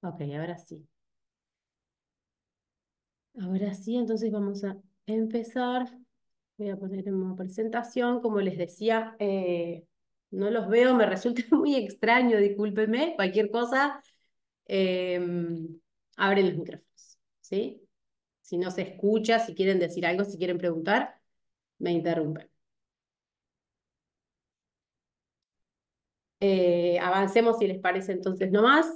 Ok, ahora sí. Ahora sí, entonces vamos a empezar. Voy a poner en modo presentación. Como les decía, no los veo, me resulta muy extraño, discúlpenme. Cualquier cosa, eh, abren los micrófonos, ¿sí? Si no se escucha, si quieren decir algo, si quieren preguntar, me interrumpen. Avancemos si les parece entonces nomás.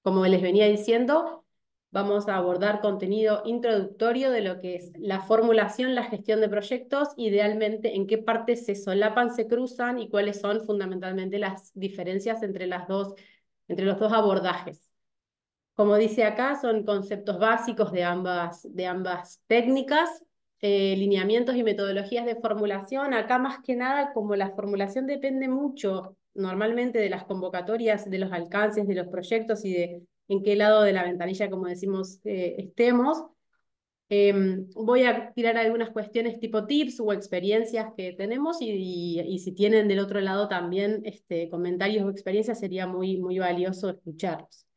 Como les venía diciendo, vamos a abordar contenido introductorio de lo que es la formulación, la gestión de proyectos, idealmente en qué partes se solapan, se cruzan y cuáles son fundamentalmente las diferencias entre los dos abordajes. Como dice acá, son conceptos básicos de ambas técnicas, lineamientos y metodologías de formulación. Acá más que nada, como la formulación depende mucho normalmente de las convocatorias, de los alcances, de los proyectos y de en qué lado de la ventanilla, como decimos, estemos. Voy a tirar algunas cuestiones tipo tips o experiencias que tenemos y si tienen del otro lado también comentarios o experiencias, sería muy valioso escucharlos.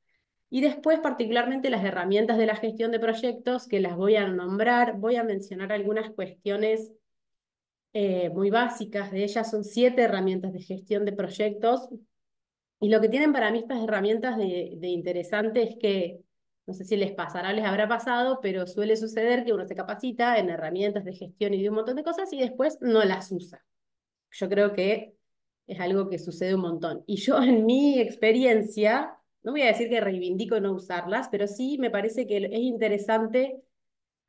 Y después, particularmente, las herramientas de la gestión de proyectos, que las voy a nombrar, voy a mencionar algunas cuestiones muy básicas. De ellas son 7 herramientas de gestión de proyectos. Y lo que tienen para mí estas herramientas de interesante es que, no sé si les pasará o les habrá pasado, pero suele suceder que uno se capacita en herramientas de gestión y de un montón de cosas y después no las usa. Yo creo que es algo que sucede un montón. Y yo en mi experiencia, no voy a decir que reivindico no usarlas, pero sí me parece que es interesante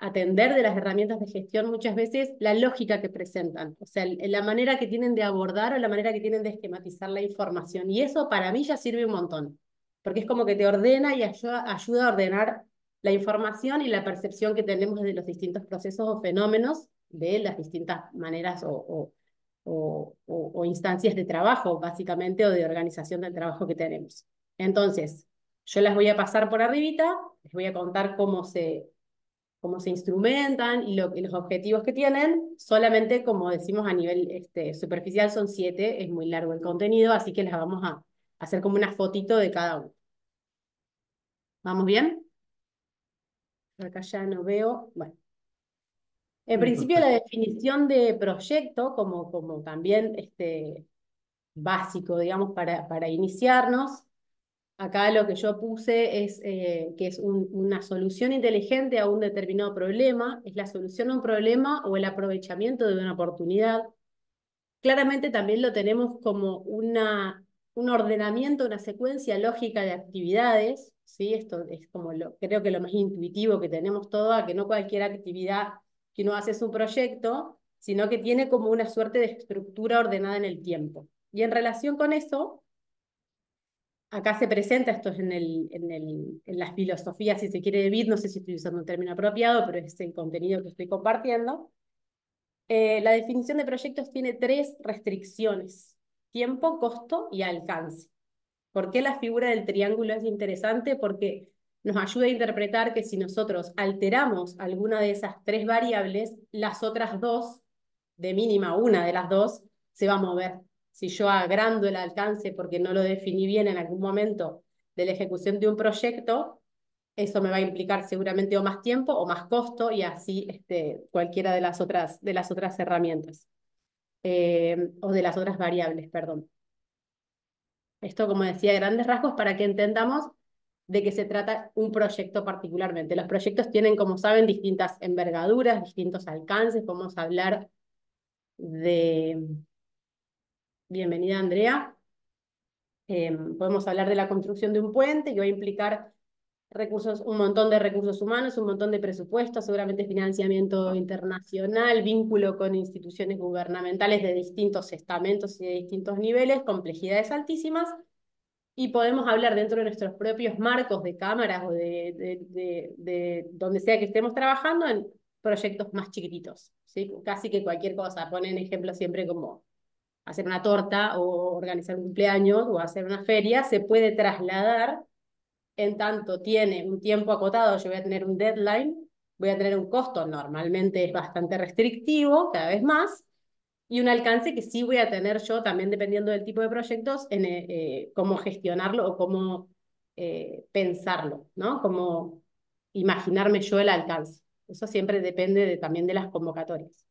atender de las herramientas de gestión muchas veces la lógica que presentan, o sea, la manera que tienen de abordar o la manera que tienen de esquematizar la información. Y eso para mí ya sirve un montón, porque es como que te ordena y ayuda a ordenar la información y la percepción que tenemos de los distintos procesos o fenómenos de las distintas maneras o instancias de trabajo, básicamente, o de organización del trabajo que tenemos. Entonces, yo las voy a pasar por arribita, les voy a contar cómo se instrumentan y los objetivos que tienen. Solamente, como decimos, a nivel superficial son 7, es muy largo el contenido, así que les vamos a hacer como una fotito de cada uno. ¿Vamos bien? Acá ya no veo. Bueno, en Sí, principio la perfecto. definición de proyecto, como también básico, digamos, para iniciarnos. Acá lo que yo puse es que es una solución inteligente a un determinado problema, es la solución a un problema o el aprovechamiento de una oportunidad. Claramente también lo tenemos como un ordenamiento, una secuencia lógica de actividades, ¿sí? Esto es como creo que lo más intuitivo que tenemos todo, a que no cualquier actividad que uno hace es un proyecto, sino que tiene como una suerte de estructura ordenada en el tiempo. Y en relación con eso, acá se presenta, esto es en la filosofía, si se quiere, de BIT, no sé si estoy usando un término apropiado, pero es el contenido que estoy compartiendo. La definición de proyectos tiene 3 restricciones: tiempo, costo y alcance. ¿Por qué la figura del triángulo es interesante? Porque nos ayuda a interpretar que si nosotros alteramos alguna de esas 3 variables, las otras 2, de mínima una de las 2, se va a mover. Si yo agrando el alcance porque no lo definí bien en algún momento de la ejecución de un proyecto, eso me va a implicar seguramente o más tiempo o más costo y así cualquiera de las otras herramientas o de las otras variables, perdón. Esto, como decía, grandes rasgos para que entendamos de qué se trata un proyecto particularmente. Los proyectos tienen, como saben, distintas envergaduras, distintos alcances. Podemos hablar de... Bienvenida, Andrea. Podemos hablar de la construcción de un puente que va a implicar recursos, un montón de recursos humanos, un montón de presupuestos, seguramente financiamiento internacional, vínculo con instituciones gubernamentales de distintos estamentos y de distintos niveles, complejidades altísimas, y podemos hablar dentro de nuestros propios marcos de cámaras o de donde sea que estemos trabajando en proyectos más chiquititos, ¿sí? Casi que cualquier cosa. Ponen ejemplos siempre como hacer una torta o organizar un cumpleaños o hacer una feria, se puede trasladar en tanto tiene un tiempo acotado, yo voy a tener un deadline, voy a tener un costo, normalmente es bastante restrictivo, cada vez más, y un alcance que sí voy a tener yo, también dependiendo del tipo de proyectos, en cómo gestionarlo o cómo pensarlo, ¿no? Como imaginarme yo el alcance. Eso siempre depende también de las convocatorias.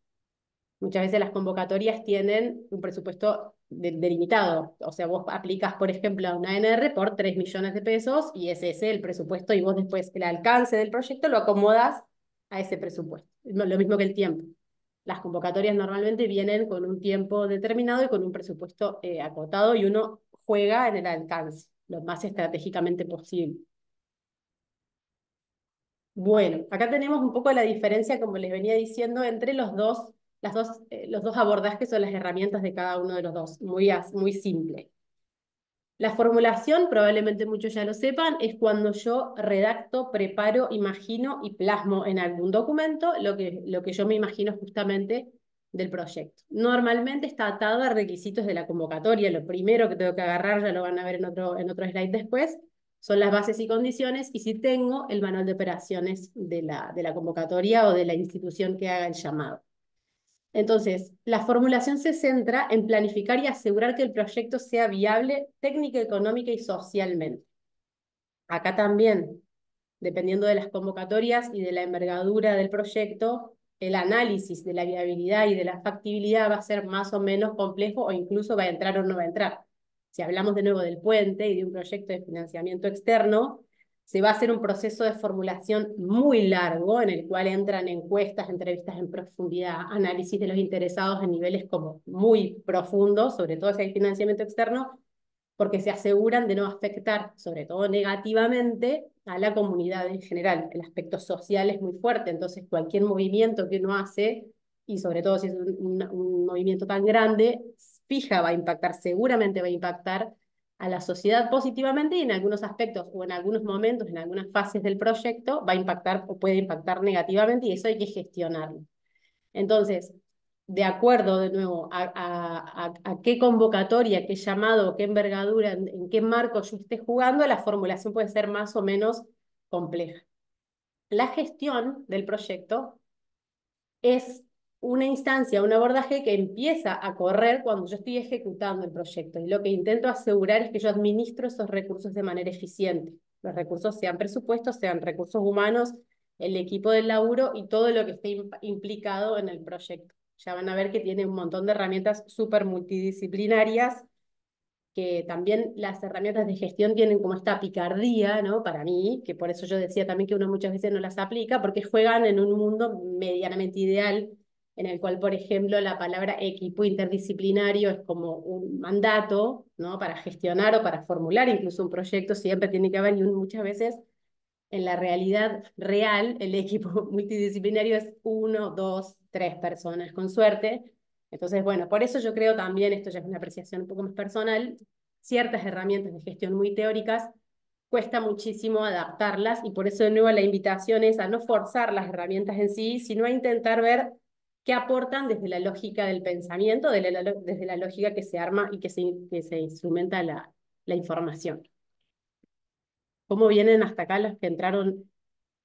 Muchas veces las convocatorias tienen un presupuesto delimitado. O sea, vos aplicas, por ejemplo, a una ANR por 3 millones de pesos y ese es el presupuesto y vos después el alcance del proyecto lo acomodas a ese presupuesto. Lo mismo que el tiempo. Las convocatorias normalmente vienen con un tiempo determinado y con un presupuesto acotado y uno juega en el alcance, lo más estratégicamente posible. Bueno, acá tenemos un poco la diferencia, como les venía diciendo, entre los dos abordajes o las herramientas de cada uno de los dos, muy simple. La formulación, probablemente muchos ya lo sepan, es cuando yo redacto, preparo, imagino y plasmo en algún documento lo que yo me imagino justamente del proyecto. Normalmente está atado a requisitos de la convocatoria. Lo primero que tengo que agarrar, ya lo van a ver en otro slide después, son las bases y condiciones y si tengo el manual de operaciones de la convocatoria o de la institución que haga el llamado. Entonces, la formulación se centra en planificar y asegurar que el proyecto sea viable técnica, económica y socialmente. Acá también, dependiendo de las convocatorias y de la envergadura del proyecto, el análisis de la viabilidad y de la factibilidad va a ser más o menos complejo o incluso va a entrar o no va a entrar. Si hablamos de nuevo del puente y de un proyecto de financiamiento externo, se va a hacer un proceso de formulación muy largo en el cual entran encuestas, entrevistas en profundidad, análisis de los interesados en niveles como muy profundos, sobre todo si hay financiamiento externo, porque se aseguran de no afectar, sobre todo negativamente, a la comunidad en general. El aspecto social es muy fuerte, entonces cualquier movimiento que uno hace, y sobre todo si es un movimiento tan grande, fija va a impactar, seguramente va a impactar a la sociedad positivamente y en algunos aspectos o en algunos momentos, en algunas fases del proyecto, va a impactar o puede impactar negativamente y eso hay que gestionarlo. Entonces, de acuerdo de nuevo a qué convocatoria, qué llamado, qué envergadura, en qué marco yo esté jugando, la formulación puede ser más o menos compleja. La gestión del proyecto es una instancia, un abordaje que empieza a correr cuando yo estoy ejecutando el proyecto. Y lo que intento asegurar es que yo administro esos recursos de manera eficiente. Los recursos sean presupuestos, sean recursos humanos, el equipo del laburo y todo lo que esté implicado en el proyecto. Ya van a ver que tiene un montón de herramientas súper multidisciplinarias que también las herramientas de gestión tienen como esta picardía, ¿no? Para mí, que por eso yo decía también que uno muchas veces no las aplica, porque juegan en un mundo medianamente ideal, en el cual, por ejemplo, la palabra equipo interdisciplinario es como un mandato, ¿no? Para gestionar o para formular incluso un proyecto, siempre tiene que haber, y muchas veces en la realidad real, el equipo multidisciplinario es uno, dos, tres personas, con suerte. Entonces, bueno, por eso yo creo también, esto ya es una apreciación un poco más personal, ciertas herramientas de gestión muy teóricas, cuesta muchísimo adaptarlas y por eso de nuevo la invitación es a no forzar las herramientas en sí, sino a intentar ver qué aportan desde la lógica del pensamiento, desde la lógica que se arma y que se instrumenta la información. ¿Cómo vienen hasta acá los que entraron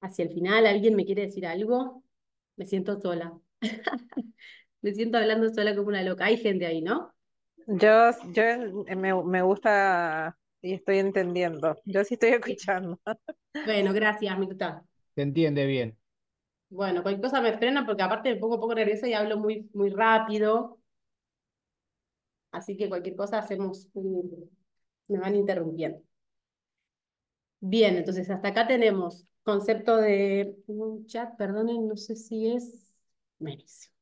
hacia el final? ¿Alguien me quiere decir algo? Me siento sola. Me siento hablando sola como una loca. Hay gente ahí, ¿no? Me gusta y estoy entendiendo. Yo sí estoy Bien. escuchando. Bueno, gracias, Mirta. Se entiende bien. Bueno, cualquier cosa me frena porque aparte me pongo un poco nerviosa y hablo muy rápido. Así que cualquier cosa me van interrumpiendo. Bien, entonces hasta acá tenemos concepto de un chat, perdonen, no sé si es. Buenísimo.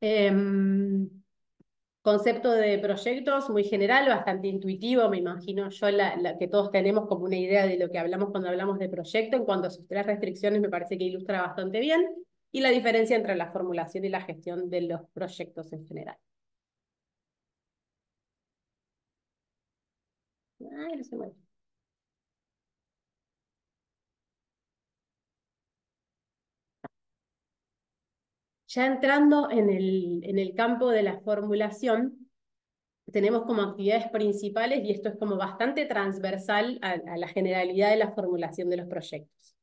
Em, Concepto de proyectos muy general, bastante intuitivo, me imagino yo la que todos tenemos como una idea de lo que hablamos cuando hablamos de proyecto. En cuanto a sus tres restricciones, me parece que ilustra bastante bien. Y la diferencia entre la formulación y la gestión de los proyectos en general. Ay, no se mueve. Ya entrando en el campo de la formulación, tenemos como actividades principales, y esto es como bastante transversal a la generalidad de la formulación de los proyectos.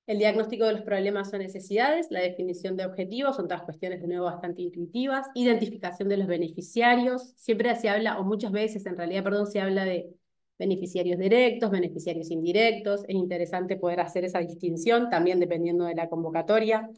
El diagnóstico de los problemas o necesidades, la definición de objetivos, son todas cuestiones de nuevo bastante intuitivas, identificación de los beneficiarios, siempre se habla, o muchas veces en realidad, perdón, se habla de beneficiarios directos, beneficiarios indirectos. Es interesante poder hacer esa distinción, también dependiendo de la convocatoria.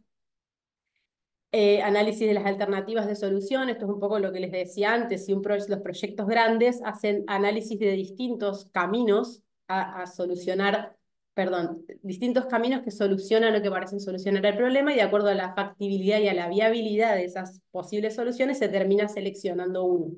Análisis de las alternativas de solución, esto es un poco lo que les decía antes, si los proyectos grandes hacen análisis de distintos caminos a solucionar, perdón, distintos caminos que solucionan o que parecen solucionar el problema, y de acuerdo a la factibilidad y a la viabilidad de esas posibles soluciones se termina seleccionando uno.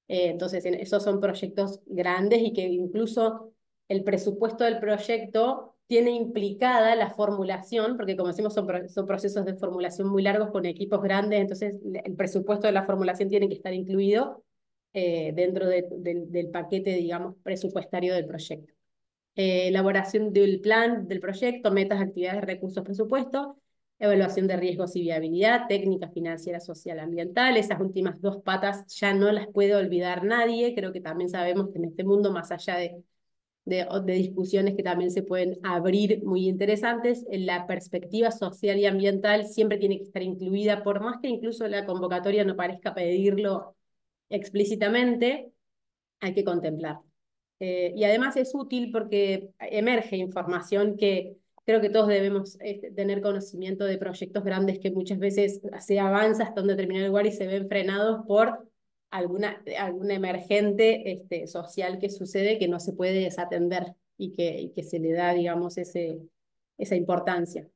Entonces, esos son proyectos grandes y que incluso el presupuesto del proyecto tiene implicada la formulación, porque como decimos, son procesos de formulación muy largos con equipos grandes, entonces el presupuesto de la formulación tiene que estar incluido dentro del paquete, digamos, presupuestario del proyecto. Elaboración del plan del proyecto, metas, actividades, recursos, presupuesto, evaluación de riesgos y viabilidad, técnica financiera, social, ambiental. Esas últimas dos patas ya no las puede olvidar nadie. Creo que también sabemos que en este mundo, más allá de discusiones que también se pueden abrir muy interesantes, la perspectiva social y ambiental siempre tiene que estar incluida, por más que incluso la convocatoria no parezca pedirlo explícitamente, hay que contemplar. Y además es útil porque emerge información que creo que todos debemos tener conocimiento de proyectos grandes que muchas veces se avanza hasta un determinado lugar y se ven frenados por alguna emergente social que sucede que no se puede desatender y que se le da, digamos, esa importancia.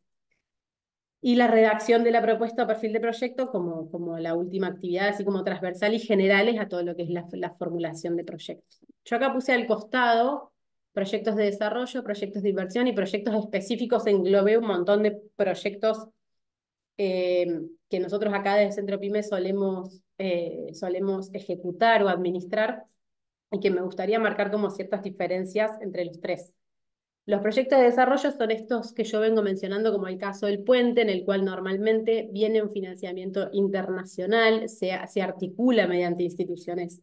Y la redacción de la propuesta o perfil de proyecto como la última actividad, así como transversal y generales a todo lo que es la formulación de proyectos. Yo acá puse al costado proyectos de desarrollo, proyectos de inversión y proyectos específicos. Englobé un montón de proyectos que nosotros acá desde Centro Pyme solemos ejecutar o administrar, y que me gustaría marcar como ciertas diferencias entre los tres. Los proyectos de desarrollo son estos que yo vengo mencionando, como el caso del puente, en el cual normalmente viene un financiamiento internacional, se articula mediante instituciones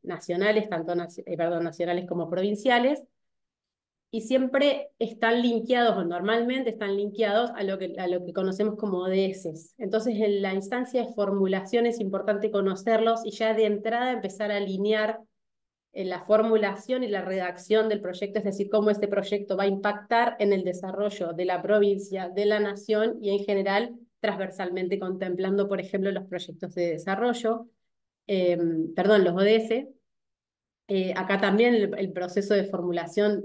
nacionales, tanto nacionales como provinciales, y siempre están linkeados, o normalmente están linkeados a lo que conocemos como ODS. Entonces, en la instancia de formulación es importante conocerlos y ya de entrada empezar a alinear en la formulación y la redacción del proyecto, es decir, cómo este proyecto va a impactar en el desarrollo de la provincia, de la nación y en general transversalmente contemplando, por ejemplo, los proyectos de desarrollo, perdón, los ODS. Acá también el proceso de formulación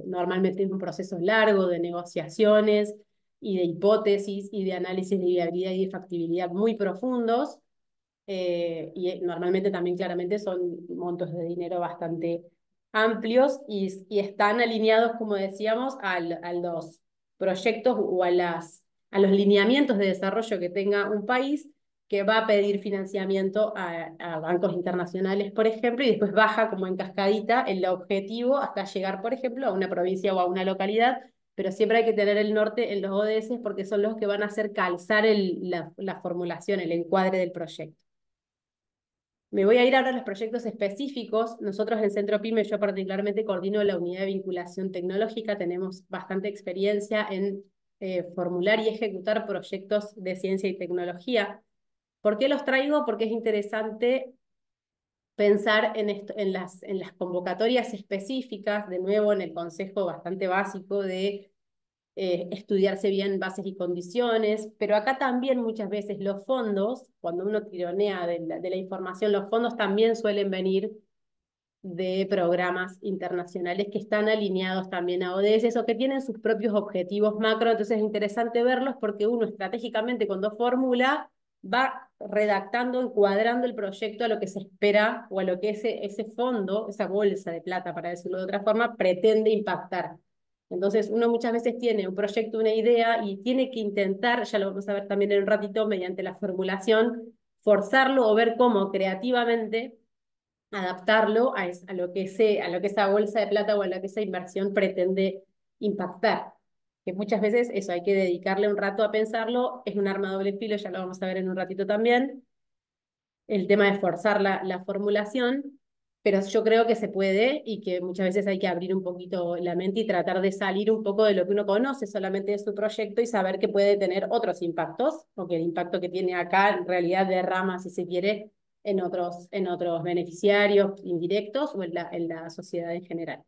normalmente es un proceso largo de negociaciones y de hipótesis y de análisis de viabilidad y de factibilidad muy profundos, y normalmente también claramente son montos de dinero bastante amplios y están alineados, como decíamos, a los proyectos o a los lineamientos de desarrollo que tenga un país que va a pedir financiamiento a bancos internacionales, por ejemplo, y después baja como en cascadita el objetivo hasta llegar, por ejemplo, a una provincia o a una localidad, pero siempre hay que tener el norte en los ODS porque son los que van a hacer calzar la formulación, el encuadre del proyecto. Me voy a ir ahora a los proyectos específicos. Nosotros en Centro Pyme, yo particularmente coordino la unidad de vinculación tecnológica, tenemos bastante experiencia en formular y ejecutar proyectos de ciencia y tecnología. ¿Por qué los traigo? Porque es interesante pensar en las convocatorias específicas, de nuevo en el consejo bastante básico de estudiarse bien bases y condiciones, pero acá también muchas veces los fondos, cuando uno tironea de la información, los fondos también suelen venir de programas internacionales que están alineados también a ODS o que tienen sus propios objetivos macro. Entonces es interesante verlos porque uno estratégicamente cuando formula va redactando, encuadrando el proyecto a lo que se espera o a lo que ese fondo, esa bolsa de plata, para decirlo de otra forma, pretende impactar. Entonces uno muchas veces tiene un proyecto, una idea y tiene que intentar, ya lo vamos a ver también en un ratito, mediante la formulación, forzarlo o ver cómo creativamente adaptarlo a lo que esa bolsa de plata o a lo que esa inversión pretende impactar. Que muchas veces eso hay que dedicarle un rato a pensarlo, es un arma de doble filo, ya lo vamos a ver en un ratito también, el tema de forzar la formulación, pero yo creo que se puede y que muchas veces hay que abrir un poquito la mente y tratar de salir un poco de lo que uno conoce solamente de su proyecto y saber que puede tener otros impactos, o que el impacto que tiene acá en realidad derrama, si se quiere, en otros beneficiarios indirectos o en la sociedad en general.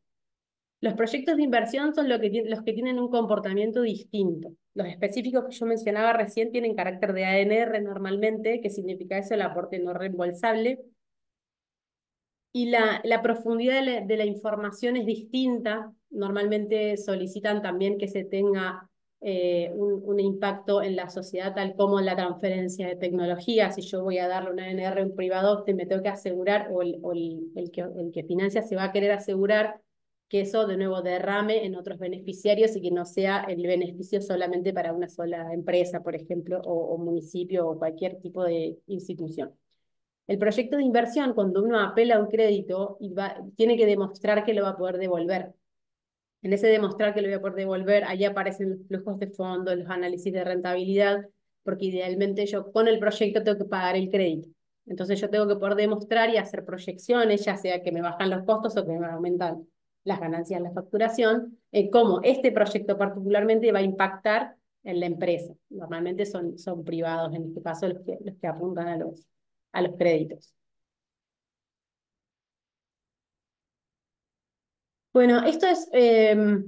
Los proyectos de inversión son los que tienen un comportamiento distinto. Los específicos que yo mencionaba recién tienen carácter de ANR normalmente, que significa eso, el aporte no reembolsable, y la profundidad de la información es distinta. Normalmente solicitan también que se tenga un impacto en la sociedad, tal como la transferencia de tecnología. Si yo voy a darle una ANR a un privado, me tengo que asegurar, el que financia se va a querer asegurar que eso de nuevo derrame en otros beneficiarios y que no sea el beneficio solamente para una sola empresa, por ejemplo, o municipio o cualquier tipo de institución. El proyecto de inversión, cuando uno apela a un crédito, tiene que demostrar que lo va a poder devolver. En ese demostrar que lo voy a poder devolver, ahí aparecen los flujos de fondos, los análisis de rentabilidad, porque idealmente yo con el proyecto tengo que pagar el crédito. Entonces yo tengo que poder demostrar y hacer proyecciones, ya sea que me bajan los costos o que me aumentan las ganancias en la facturación, en cómo este proyecto particularmente va a impactar en la empresa. Normalmente son privados, en este caso, los que apuntan a los créditos. Bueno, esto es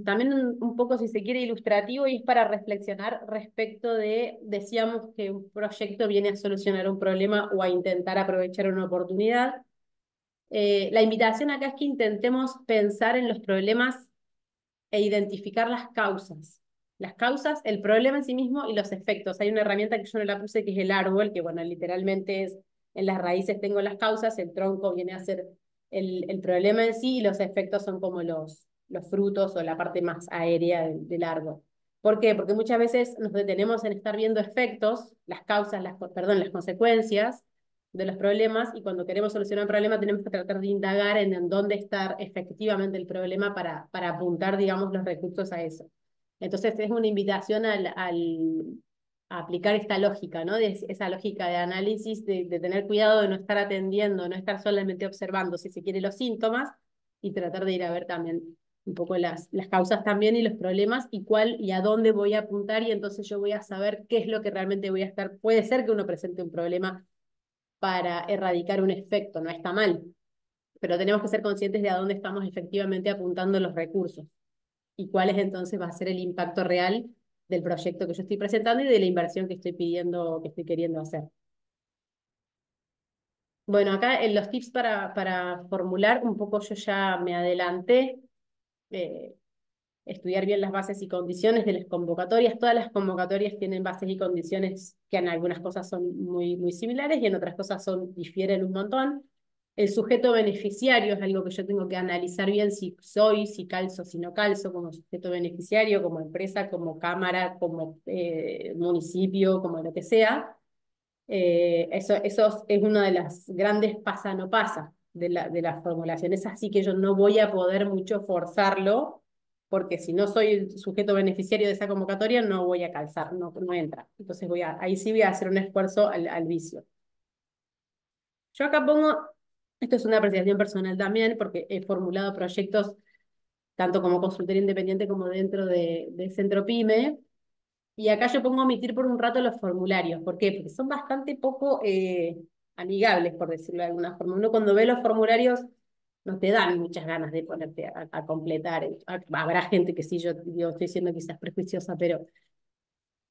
también un poco, si se quiere, ilustrativo y es para reflexionar respecto de, decíamos que un proyecto viene a solucionar un problema o a intentar aprovechar una oportunidad. La invitación acá es que intentemos pensar en los problemas e identificar las causas. Las causas, el problema en sí mismo y los efectos. Hay una herramienta que yo no la puse que es el árbol, que bueno, literalmente es, en las raíces tengo las causas, el tronco viene a ser el problema en sí y los efectos son como los frutos o la parte más aérea del árbol. ¿Por qué? Porque muchas veces nos detenemos en estar viendo efectos, las causas, perdón, las consecuencias de los problemas y cuando queremos solucionar un problema tenemos que tratar de indagar en dónde está efectivamente el problema para apuntar, digamos, los recursos a eso. Entonces es una invitación a aplicar esta lógica, ¿no? Esa lógica de análisis, de tener cuidado de no estar atendiendo, no estar solamente observando, si se quiere, los síntomas y tratar de ir a ver también un poco las causas también y los problemas y cuál y a dónde voy a apuntar y entonces yo voy a saber qué es lo que realmente voy a estar. Puede ser que uno presente un problema para erradicar un efecto, no está mal, pero tenemos que ser conscientes de a dónde estamos efectivamente apuntando los recursos y cuál es entonces va a ser el impacto real del proyecto que yo estoy presentando y de la inversión que estoy pidiendo, que estoy queriendo hacer. Bueno, acá en los tips para formular, un poco yo ya me adelanté, eh, estudiar bien las bases y condiciones de las convocatorias. Todas las convocatorias tienen bases y condiciones que en algunas cosas son muy similares y en otras cosas difieren un montón. El sujeto beneficiario es algo que yo tengo que analizar bien si calzo, si no calzo, como sujeto beneficiario, como empresa, como cámara, como municipio, como lo que sea. Eso es una de las grandes pasa no pasa de la formulación. Es así que yo no voy a poder mucho forzarlo, porque si no soy el sujeto beneficiario de esa convocatoria, no voy a calzar, no entra. Entonces ahí sí voy a hacer un esfuerzo al vicio. Yo acá pongo, esto es una apreciación personal también, porque he formulado proyectos tanto como consultora independiente como dentro del Centro PYME, y acá yo pongo omitir por un rato los formularios. ¿Por qué? Porque son bastante poco amigables, por decirlo de alguna forma. Uno cuando ve los formularios no te dan muchas ganas de ponerte a completar. Habrá gente que sí, yo estoy siendo quizás prejuiciosa, pero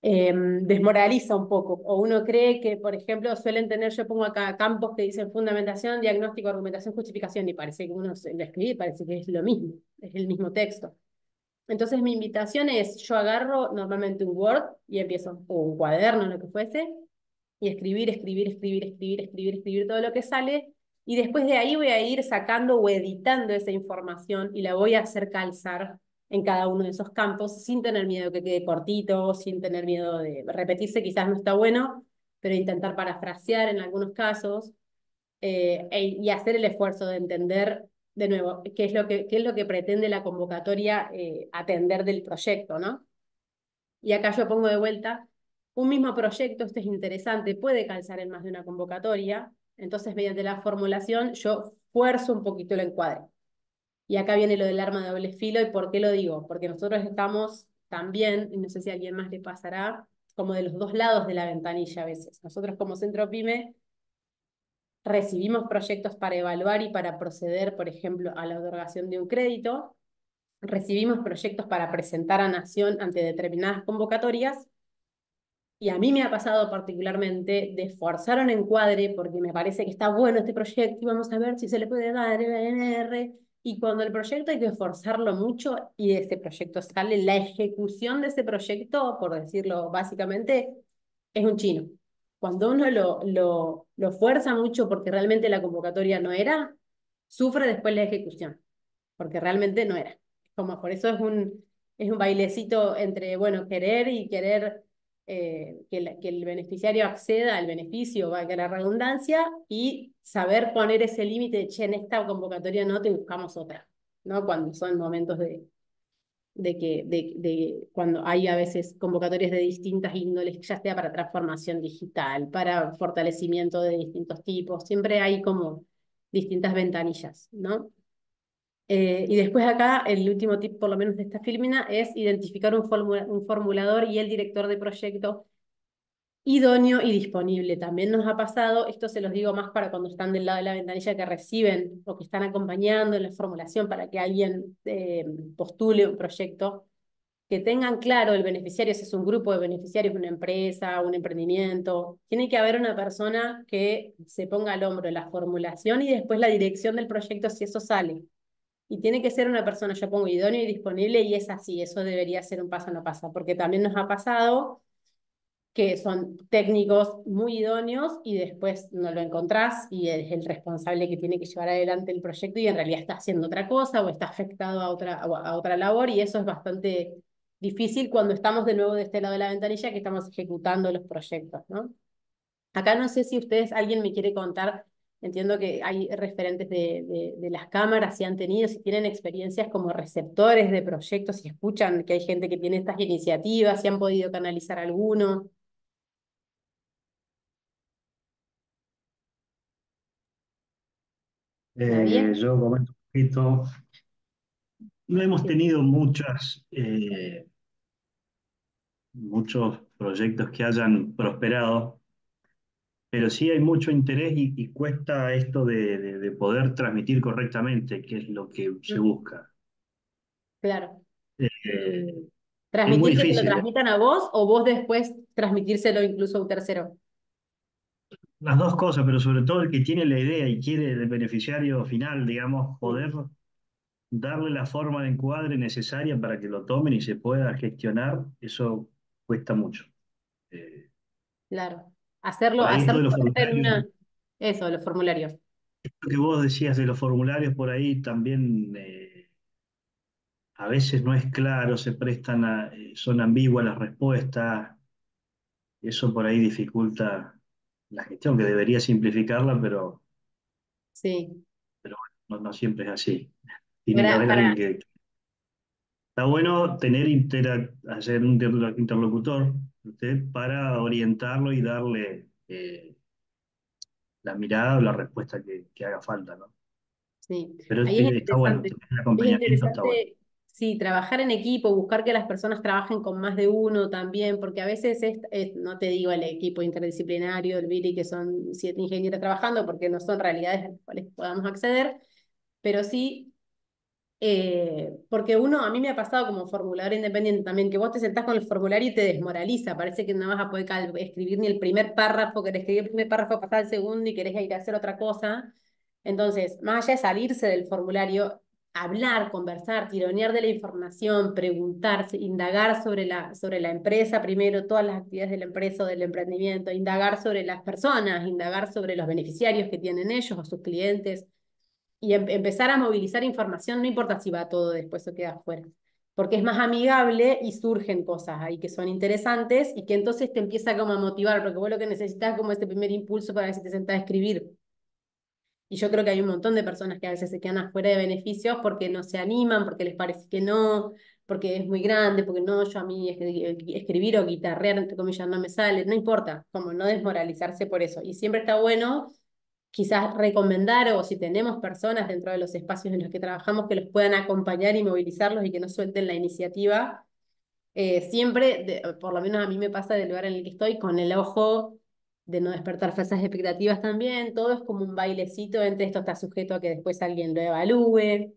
desmoraliza un poco. O uno cree que, por ejemplo, suelen tener, yo pongo acá campos que dicen fundamentación, diagnóstico, argumentación, justificación, y parece que uno lo escribe y parece que es lo mismo, es el mismo texto. Entonces mi invitación es, yo agarro normalmente un Word y empiezo, o un cuaderno, lo que fuese, y escribir todo lo que sale, y después de ahí voy a ir sacando o editando esa información y la voy a hacer calzar en cada uno de esos campos, sin tener miedo que quede cortito, sin tener miedo de repetirse, quizás no está bueno, pero intentar parafrasear en algunos casos, y hacer el esfuerzo de entender de nuevo qué es lo que pretende la convocatoria atender del proyecto, ¿no? Y acá yo pongo de vuelta, un mismo proyecto, esto es interesante, puede calzar en más de una convocatoria, entonces mediante la formulación yo fuerzo un poquito el encuadre. Y acá viene lo del arma de doble filo, ¿y por qué lo digo? Porque nosotros estamos también, y no sé si a alguien más le pasará, como de los dos lados de la ventanilla a veces. Nosotros como Centro PYME recibimos proyectos para evaluar y para proceder, por ejemplo, a la otorgación de un crédito, recibimos proyectos para presentar a Nación ante determinadas convocatorias, y a mí me ha pasado particularmente de forzar un encuadre porque me parece que está bueno este proyecto y vamos a ver si se le puede dar BNR. Y cuando el proyecto hay que forzarlo mucho y de ese proyecto sale, la ejecución de ese proyecto, por decirlo básicamente, es un chino. Cuando uno lo fuerza mucho porque realmente la convocatoria no era, sufre después la ejecución, porque realmente no era. Como por eso es un bailecito entre, bueno, querer y querer que el beneficiario acceda al beneficio, valga la redundancia, y saber poner ese límite de, che, en esta convocatoria no te buscamos otra, ¿no? Cuando son momentos de cuando hay a veces convocatorias de distintas índoles, ya sea para transformación digital, para fortalecimiento de distintos tipos, siempre hay como distintas ventanillas, ¿no? Y después acá, el último tip, por lo menos de esta filmina, es identificar un formulador y el director de proyecto idóneo y disponible. También nos ha pasado, esto se los digo más para cuando están del lado de la ventanilla que reciben o que están acompañando en la formulación para que alguien postule un proyecto, que tengan claro el beneficiario, si es un grupo de beneficiarios, una empresa, un emprendimiento. Tiene que haber una persona que se ponga al hombro la formulación y después la dirección del proyecto si eso sale. Y tiene que ser una persona, yo pongo idóneo y disponible, y es así, eso debería ser un paso no pasa, porque también nos ha pasado que son técnicos muy idóneos y después no lo encontrás y es el responsable que tiene que llevar adelante el proyecto y en realidad está haciendo otra cosa o está afectado a otra labor, y eso es bastante difícil cuando estamos de nuevo de este lado de la ventanilla que estamos ejecutando los proyectos, ¿no? Acá no sé si ustedes, alguien me quiere contar, entiendo que hay referentes de las cámaras, si han tenido, si tienen experiencias como receptores de proyectos, si escuchan que hay gente que tiene estas iniciativas, si han podido canalizar alguno. ¿Nadie? Yo comento un poquito. No hemos Sí, tenido muchos proyectos que hayan prosperado, pero sí hay mucho interés y cuesta esto de poder transmitir correctamente, que es lo que se mm, busca. claro. Eh, es muy ¿Transmitir que te lo difícil. transmitan a vos o vos después transmitírselo incluso a un tercero? Las dos cosas, pero sobre todo el que tiene la idea y quiere el beneficiario final, digamos, Sí, poder darle la forma de encuadre necesaria para que lo tomen y se pueda gestionar, eso cuesta mucho. Eh, claro. por ahí esto Hacerlo de los poner en formularios, una... Eso, los formularios. lo que vos decías de los formularios, por ahí también a veces no es claro, son ambiguas las respuestas, y eso por ahí dificulta la gestión, que debería simplificarla, Sí. pero bueno, no siempre es así. Tiene que Para, haber alguien para, que... Está bueno hacer un interlocutor usted, para orientarlo y darle la mirada o la respuesta que haga falta, ¿no? sí, Pero ahí es está bueno, interesante. tener un Es acompañamiento está bueno. interesante, sí, trabajar en equipo, buscar que las personas trabajen con más de uno también, porque a veces no te digo el equipo interdisciplinario, el BIRI, que son 7 ingenieros trabajando, porque no son realidades a las cuales podamos acceder, pero sí, porque a mí me ha pasado como formulador independiente también, que vos te sentás con el formulario y te desmoraliza, parece que no vas a poder escribir ni el primer párrafo, querés escribir el primer párrafo, pasar al segundo y querés ir a hacer otra cosa. Entonces, más allá de salirse del formulario, hablar, conversar, tironear de la información, preguntarse, indagar sobre la empresa primero, todas las actividades de la empresa o del emprendimiento, indagar sobre las personas, indagar sobre los beneficiarios que tienen ellos o sus clientes, y empezar a movilizar información, no importa si va todo después o queda afuera, porque es más amigable y surgen cosas ahí que son interesantes y que entonces te empieza como a motivar, porque vos lo que necesitas como ese primer impulso para ver si te sentás a escribir. Y yo creo que hay un montón de personas que a veces se quedan afuera de beneficios porque no se animan, porque les parece que no, porque es muy grande, porque no, yo a mí escribir o guitarrear, entre comillas, no me sale, no importa, como no desmoralizarse por eso. Y siempre está bueno quizás recomendar, o si tenemos personas dentro de los espacios en los que trabajamos que los puedan acompañar y movilizarlos y que no suelten la iniciativa, siempre, por lo menos a mí me pasa del lugar en el que estoy, con el ojo de no despertar falsas expectativas también. Todo es como un bailecito entre esto está sujeto a que después alguien lo evalúe.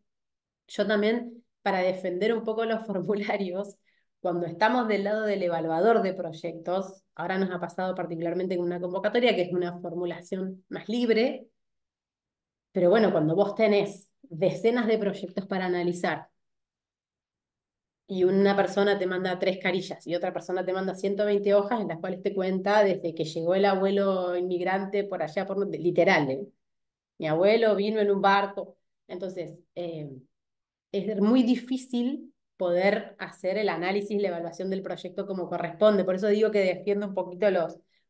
Yo también, para defender un poco los formularios, cuando estamos del lado del evaluador de proyectos, ahora nos ha pasado particularmente con una convocatoria que es una formulación más libre, pero bueno, cuando vos tenés decenas de proyectos para analizar y una persona te manda 3 carillas y otra persona te manda 120 hojas en las cuales te cuenta desde que llegó el abuelo inmigrante por allá, literal, ¿eh? Mi abuelo vino en un barco. Entonces, es muy difícil poder hacer el análisis y la evaluación del proyecto como corresponde. Por eso digo que defiendo un poquito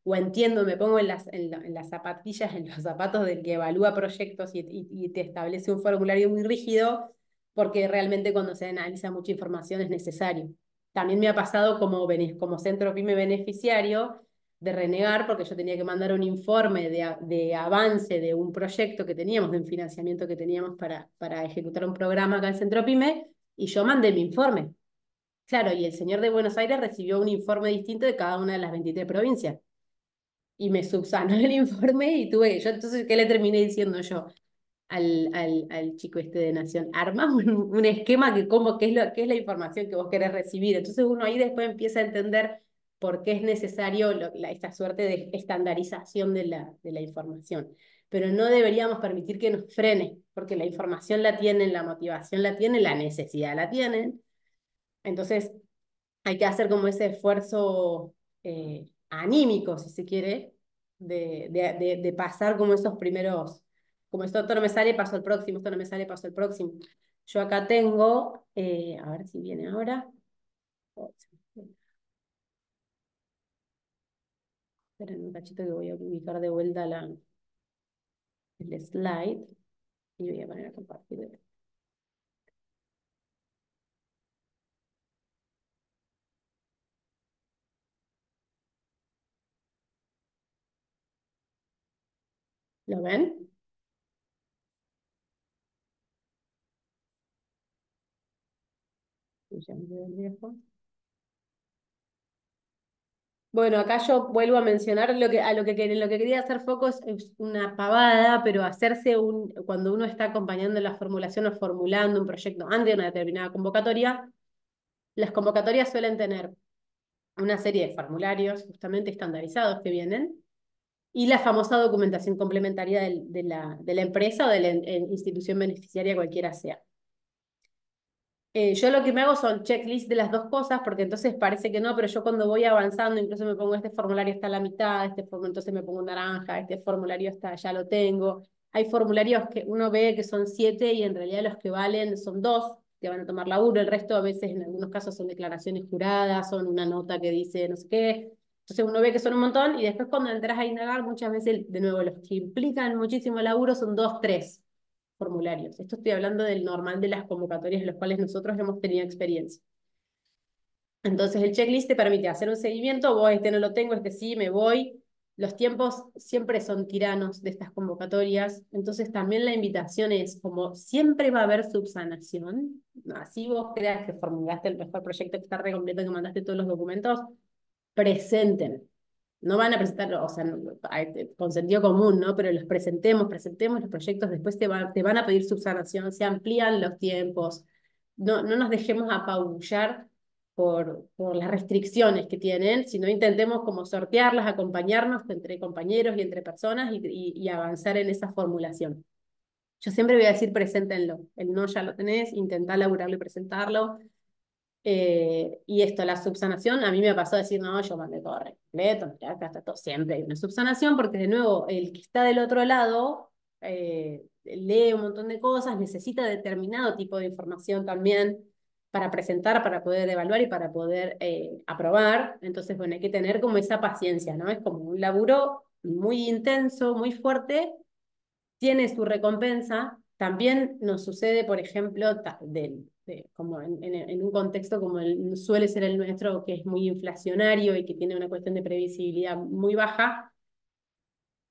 o entiendo, me pongo en las zapatillas, en los zapatos del que evalúa proyectos y te establece un formulario muy rígido, porque realmente cuando se analiza mucha información es necesario. También me ha pasado como centro PYME beneficiario de renegar porque yo tenía que mandar un informe de avance de un proyecto que teníamos, de un financiamiento que teníamos para ejecutar un programa acá en Centro Pyme, y yo mandé mi informe. Claro, y el señor de Buenos Aires recibió un informe distinto de cada una de las 23 provincias. Y me subsanó el informe y yo entonces, ¿qué le terminé diciendo yo? Al chico este de Nación, armás un esquema qué es la información que vos querés recibir. Entonces uno ahí después empieza a entender por qué es necesario esta suerte de estandarización de la información. Pero no deberíamos permitir que nos frene, porque la información la tienen, la motivación la tienen, la necesidad la tienen. Entonces hay que hacer como ese esfuerzo anímico, si se quiere, de pasar como esos primeros, como esto no me sale, paso al próximo, esto no me sale, paso al próximo. Yo acá tengo, a ver si viene ahora. Oh, esperen un cachito que voy a ubicar de vuelta el slide y voy a poner a compartir. ¿Lo ven? Ya me veo lejos. Bueno, acá yo vuelvo a mencionar lo que quería hacer foco es una pavada, pero cuando uno está acompañando la formulación o formulando un proyecto antes de una determinada convocatoria, las convocatorias suelen tener una serie de formularios justamente estandarizados que vienen y la famosa documentación complementaria de la empresa o de la institución beneficiaria cualquiera sea. Yo lo que me hago son checklists de las dos cosas, porque entonces parece que no, pero yo cuando voy avanzando, incluso me pongo este formulario está a la mitad, entonces me pongo un naranja, este formulario está, ya lo tengo. Hay formularios que uno ve que son 7 y en realidad los que valen son 2, que van a tomar laburo, el resto a veces en algunos casos son declaraciones juradas, son una nota que dice no sé qué. Entonces uno ve que son un montón y después cuando entras a indagar, muchas veces, de nuevo, los que implican muchísimo laburo son 2, 3 formularios. Esto estoy hablando del normal de las convocatorias en las cuales nosotros hemos tenido experiencia. Entonces el checklist te permite hacer un seguimiento, vos no lo tengo, sí, me voy. Los tiempos siempre son tiranos de estas convocatorias, entonces también la invitación es como siempre va a haber subsanación, así vos creas que formulaste el mejor proyecto que está re completo, que mandaste todos los documentos, presenten. No van a presentar, o sea, con sentido común, ¿no? Pero presentemos los proyectos, después te van a pedir subsanación, se amplían los tiempos. No nos dejemos apabullar por las restricciones que tienen, sino intentemos como sortearlas, acompañarnos entre compañeros y entre personas y avanzar en esa formulación. Yo siempre voy a decir preséntenlo, el no ya lo tenés, intentá laburarlo y presentarlo. Y esto, la subsanación, a mí me pasó a decir, no, yo mandé todo completo, mirá, acá está todo, siempre hay una subsanación, porque de nuevo, el que está del otro lado lee un montón de cosas, necesita determinado tipo de información también para presentar, para poder evaluar y para poder aprobar. Entonces, bueno, hay que tener como esa paciencia, ¿no? Es como un laburo muy intenso, muy fuerte, tiene su recompensa. También nos sucede, por ejemplo, como en un contexto como suele ser el nuestro, que es muy inflacionario y que tiene una cuestión de previsibilidad muy baja,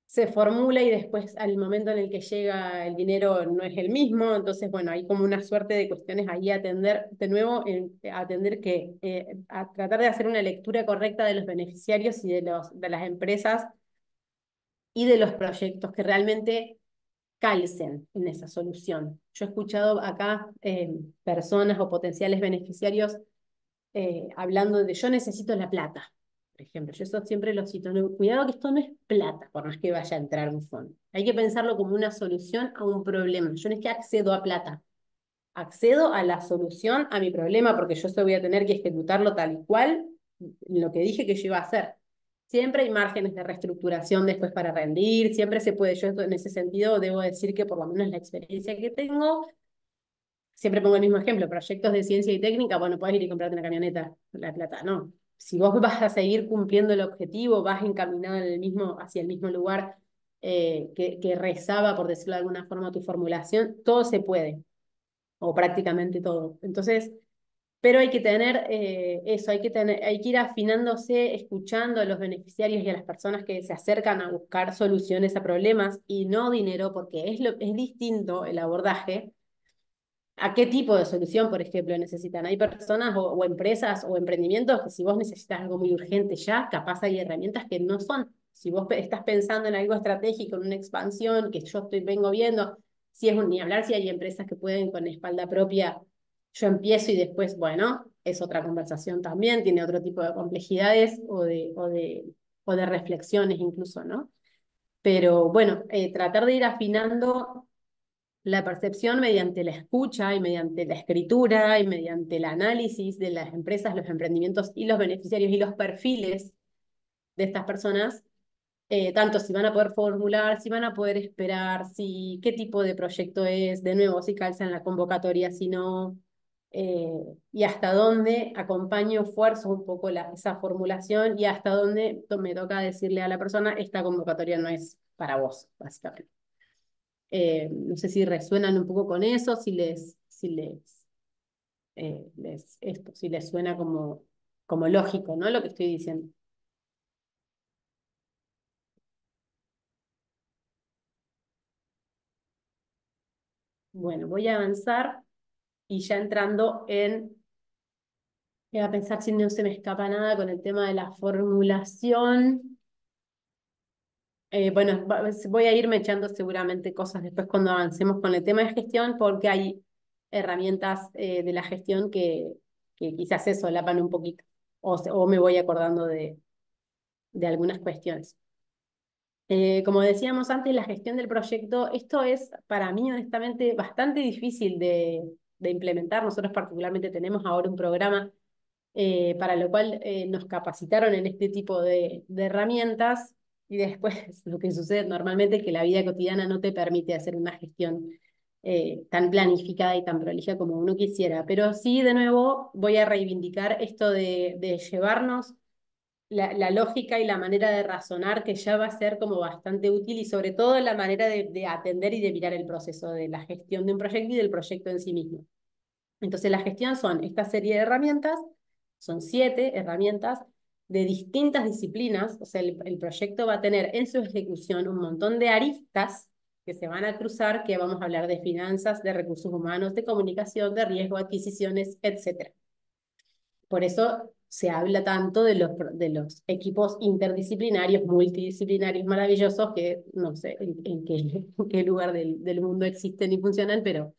se formula y después al momento en el que llega el dinero no es el mismo, entonces bueno, hay como una suerte de cuestiones ahí a atender, de nuevo, a tratar de hacer una lectura correcta de los beneficiarios y de las empresas y de los proyectos que realmente calcen en esa solución. Yo he escuchado acá personas o potenciales beneficiarios hablando de yo necesito la plata, por ejemplo. Yo eso siempre lo cito. No, cuidado que esto no es plata, por más que vaya a entrar un fondo. Hay que pensarlo como una solución a un problema. Yo no es que accedo a plata, accedo a la solución a mi problema porque yo voy a tener que ejecutarlo tal y cual lo que dije que yo iba a hacer. Siempre hay márgenes de reestructuración después para rendir, siempre se puede. Yo en ese sentido debo decir que por lo menos la experiencia que tengo, siempre pongo el mismo ejemplo, proyectos de ciencia y técnica, bueno, puedes ir y comprarte una camioneta, la plata, no. Si vos vas a seguir cumpliendo el objetivo, vas encaminado en hacia el mismo lugar que rezaba, por decirlo de alguna forma, tu formulación, todo se puede o prácticamente todo. Entonces, pero hay que tener eso, hay que ir afinándose, escuchando a los beneficiarios y a las personas que se acercan a buscar soluciones a problemas y no dinero, porque es distinto el abordaje a qué tipo de solución, por ejemplo, necesitan. Hay personas o empresas o emprendimientos que si vos necesitas algo muy urgente ya, capaz hay herramientas que no son. Si vos estás pensando en algo estratégico, en una expansión, que yo vengo viendo, si es ni hablar si hay empresas que pueden con espalda propia, yo empiezo y después, bueno, es otra conversación también, tiene otro tipo de complejidades o de reflexiones incluso, ¿no? Pero bueno, tratar de ir afinando la percepción mediante la escucha y mediante la escritura y mediante el análisis de las empresas, los emprendimientos y los beneficiarios y los perfiles de estas personas, tanto si van a poder formular, si van a poder esperar, qué tipo de proyecto es, de nuevo, si calza en la convocatoria, si no, y hasta dónde acompaño, esfuerzo un poco esa formulación y hasta dónde me toca decirle a la persona, esta convocatoria no es para vos, básicamente. No sé si resuenan un poco con eso, si les suena como lógico, ¿no? Lo que estoy diciendo. Bueno, voy a avanzar y ya entrando voy a pensar si no se me escapa nada con el tema de la formulación. Bueno, voy a irme echando seguramente cosas después cuando avancemos con el tema de gestión, porque hay herramientas de la gestión que quizás se solapan un poquito, o me voy acordando de algunas cuestiones. Como decíamos antes, la gestión del proyecto, esto es para mí honestamente bastante difícil de implementar. Nosotros particularmente tenemos ahora un programa para lo cual nos capacitaron en este tipo de herramientas y después lo que sucede normalmente es que la vida cotidiana no te permite hacer una gestión tan planificada y tan prolija como uno quisiera. Pero sí, de nuevo, voy a reivindicar esto de llevarnos la lógica y la manera de razonar que ya va a ser como bastante útil y sobre todo la manera de atender y de mirar el proceso de la gestión de un proyecto y del proyecto en sí mismo. Entonces la gestión son esta serie de herramientas, son 7 herramientas de distintas disciplinas, o sea, el proyecto va a tener en su ejecución un montón de aristas que se van a cruzar, que vamos a hablar de finanzas, de recursos humanos, de comunicación, de riesgo, adquisiciones, etc. Por eso se habla tanto de los equipos interdisciplinarios, multidisciplinarios maravillosos que no sé en qué lugar del mundo existen y funcionan, pero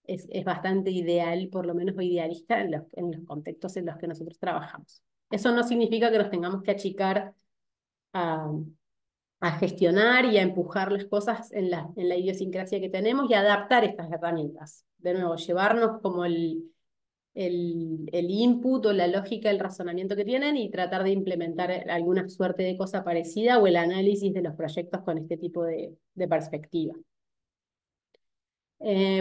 es bastante ideal, por lo menos o idealista, en los contextos en los que nosotros trabajamos. Eso no significa que nos tengamos que achicar a, a gestionar y a empujar las cosas en la idiosincrasia que tenemos y adaptar estas herramientas. De nuevo, llevarnos como el input o la lógica, el razonamiento que tienen y tratar de implementar alguna suerte de cosa parecida o el análisis de los proyectos con este tipo de perspectiva.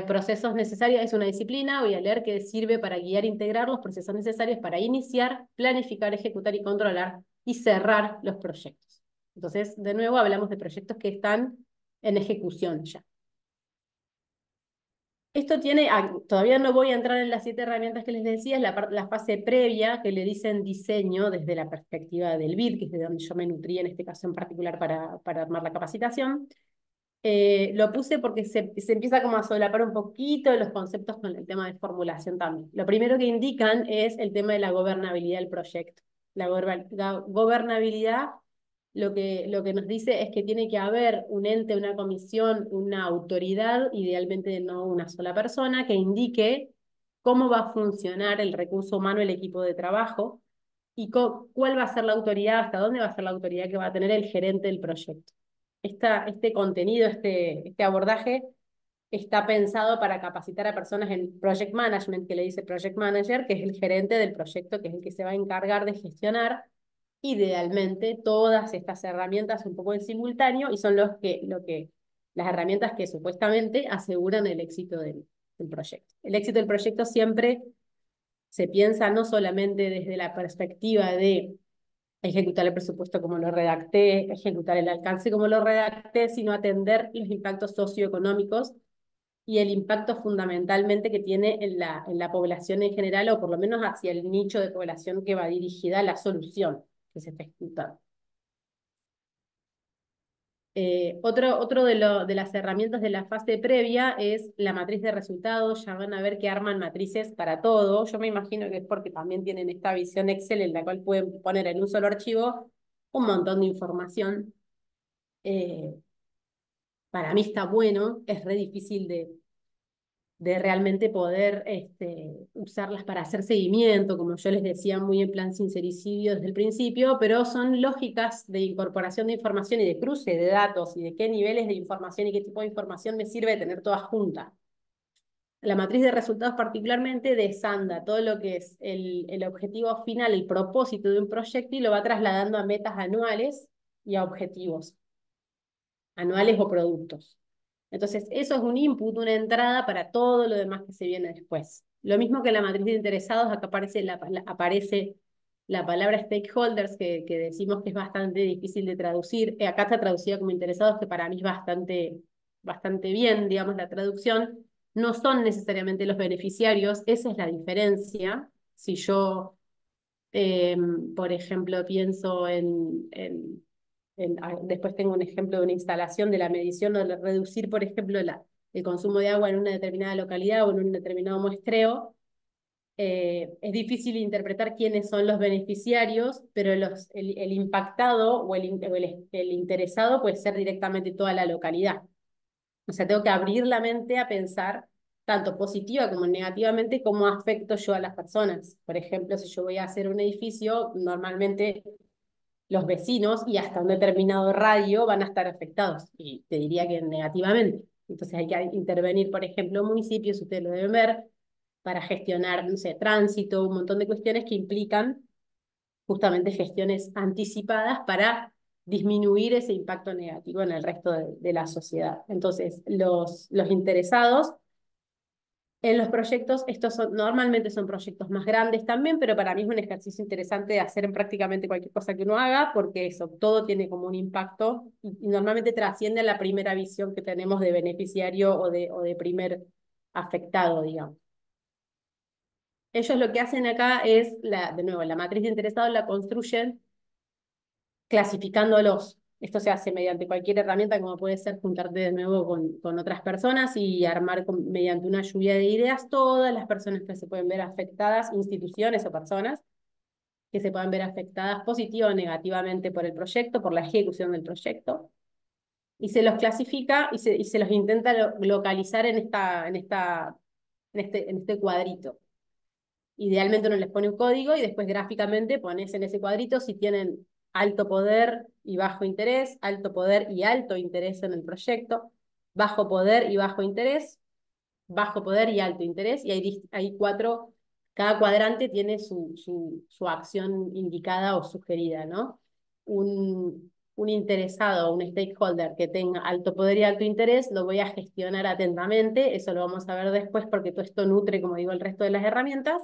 Procesos necesarios es una disciplina, voy a leer, que sirve para guiar e integrar los procesos necesarios para iniciar, planificar, ejecutar y controlar y cerrar los proyectos. Entonces, de nuevo, hablamos de proyectos que están en ejecución ya. Esto todavía no voy a entrar en las 7 herramientas que les decía, es la fase previa que le dicen diseño desde la perspectiva del BID, que es de donde yo me nutrí en este caso en particular para armar la capacitación. Lo puse porque se empieza como a solapar un poquito los conceptos con el tema de formulación también. Lo primero que indican es el tema de la gobernabilidad del proyecto. La gobernabilidad lo que nos dice es que tiene que haber un ente, una comisión, una autoridad, idealmente no una sola persona, que indique cómo va a funcionar el recurso humano, el equipo de trabajo, y cuál va a ser la autoridad, hasta dónde va a ser la autoridad que va a tener el gerente del proyecto. Este contenido, este abordaje está pensado para capacitar a personas en project management, que le dice project manager, que es el gerente del proyecto, que es el que se va a encargar de gestionar idealmente todas estas herramientas un poco en simultáneo, y son las herramientas que supuestamente aseguran el éxito del proyecto. El éxito del proyecto siempre se piensa no solamente desde la perspectiva de ejecutar el presupuesto como lo redacté, ejecutar el alcance como lo redacté, sino atender los impactos socioeconómicos y el impacto fundamentalmente que tiene en la población en general, o por lo menos hacia el nicho de población que va dirigida a la solución que se está ejecutando. Otro de las herramientas de la fase previa es la matriz de resultados. Ya van a ver que arman matrices para todo. Yo me imagino que es porque también tienen esta visión Excel en la cual pueden poner en un solo archivo un montón de información. Para mí está bueno, es re difícil de realmente poder usarlas para hacer seguimiento, como yo les decía, muy en plan sincericidio desde el principio, pero son lógicas de incorporación de información y de cruce de datos y de qué niveles de información y qué tipo de información me sirve tener todas juntas. La matriz de resultados particularmente desanda todo lo que es el objetivo final, el propósito de un proyecto, y lo va trasladando a metas anuales y a objetivos anuales o productos. Entonces, eso es un input, una entrada para todo lo demás que se viene después. Lo mismo que en la matriz de interesados, acá aparece aparece la palabra stakeholders, que decimos que es bastante difícil de traducir. Acá está traducida como interesados, que para mí es bastante bien, digamos, la traducción. No son necesariamente los beneficiarios, esa es la diferencia. Si yo, por ejemplo, pienso después tengo un ejemplo de una instalación de la medición o de reducir, por ejemplo, el consumo de agua en una determinada localidad o en un determinado muestreo. Es difícil interpretar quiénes son los beneficiarios, pero el impactado o el interesado puede ser directamente toda la localidad. O sea, tengo que abrir la mente a pensar tanto positiva como negativamente cómo afecto yo a las personas. Por ejemplo, si yo voy a hacer un edificio, normalmente los vecinos y hasta un determinado radio van a estar afectados, y te diría que negativamente. Entonces hay que intervenir, por ejemplo, municipios, ustedes lo deben ver, para gestionar, no sé, tránsito, un montón de cuestiones que implican justamente gestiones anticipadas para disminuir ese impacto negativo en el resto de la sociedad. Entonces, los interesados en los proyectos, normalmente son proyectos más grandes también, pero para mí es un ejercicio interesante de hacer en prácticamente cualquier cosa que uno haga, porque eso, todo tiene como un impacto y normalmente trasciende a la primera visión que tenemos de beneficiario o de primer afectado, digamos. Ellos lo que hacen acá es, de nuevo, la matriz de interesados la construyen clasificándolos. Esto se hace mediante cualquier herramienta, como puede ser juntarte de nuevo con otras personas y armar mediante una lluvia de ideas todas las personas que se pueden ver afectadas, instituciones o personas que se puedan ver afectadas positiva o negativamente por el proyecto, por la ejecución del proyecto. Y se los clasifica y se los intenta localizar en este cuadrito. Idealmente uno les pone un código y después gráficamente pones en ese cuadrito si tienen alto poder y bajo interés, alto poder y alto interés en el proyecto, bajo poder y bajo interés, bajo poder y alto interés, y hay cuatro, cada cuadrante tiene su acción indicada o sugerida, ¿no? Un interesado, un stakeholder que tenga alto poder y alto interés, lo voy a gestionar atentamente, eso lo vamos a ver después porque todo esto nutre, como digo, el resto de las herramientas.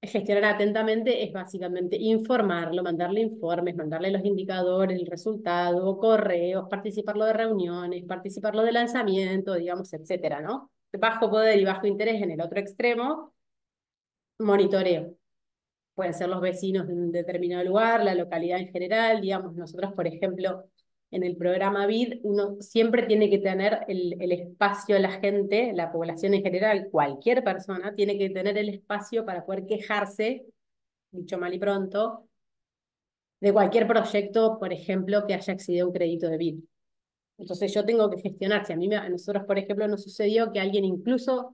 Gestionar atentamente es básicamente informarlo, mandarle informes, mandarle los indicadores, el resultado, correos, participarlo de reuniones, participarlo de lanzamiento, digamos, etcétera, ¿no? Bajo poder y bajo interés en el otro extremo, monitoreo. Pueden ser los vecinos de un determinado lugar, la localidad en general, digamos, nosotros, por ejemplo, en el programa BID, uno siempre tiene que tener el espacio, la gente, la población en general, cualquier persona, tiene que tener el espacio para poder quejarse, dicho mal y pronto, de cualquier proyecto, por ejemplo, que haya accedido a un crédito de BID. Entonces yo tengo que gestionar, si a nosotros, por ejemplo, nos sucedió que alguien incluso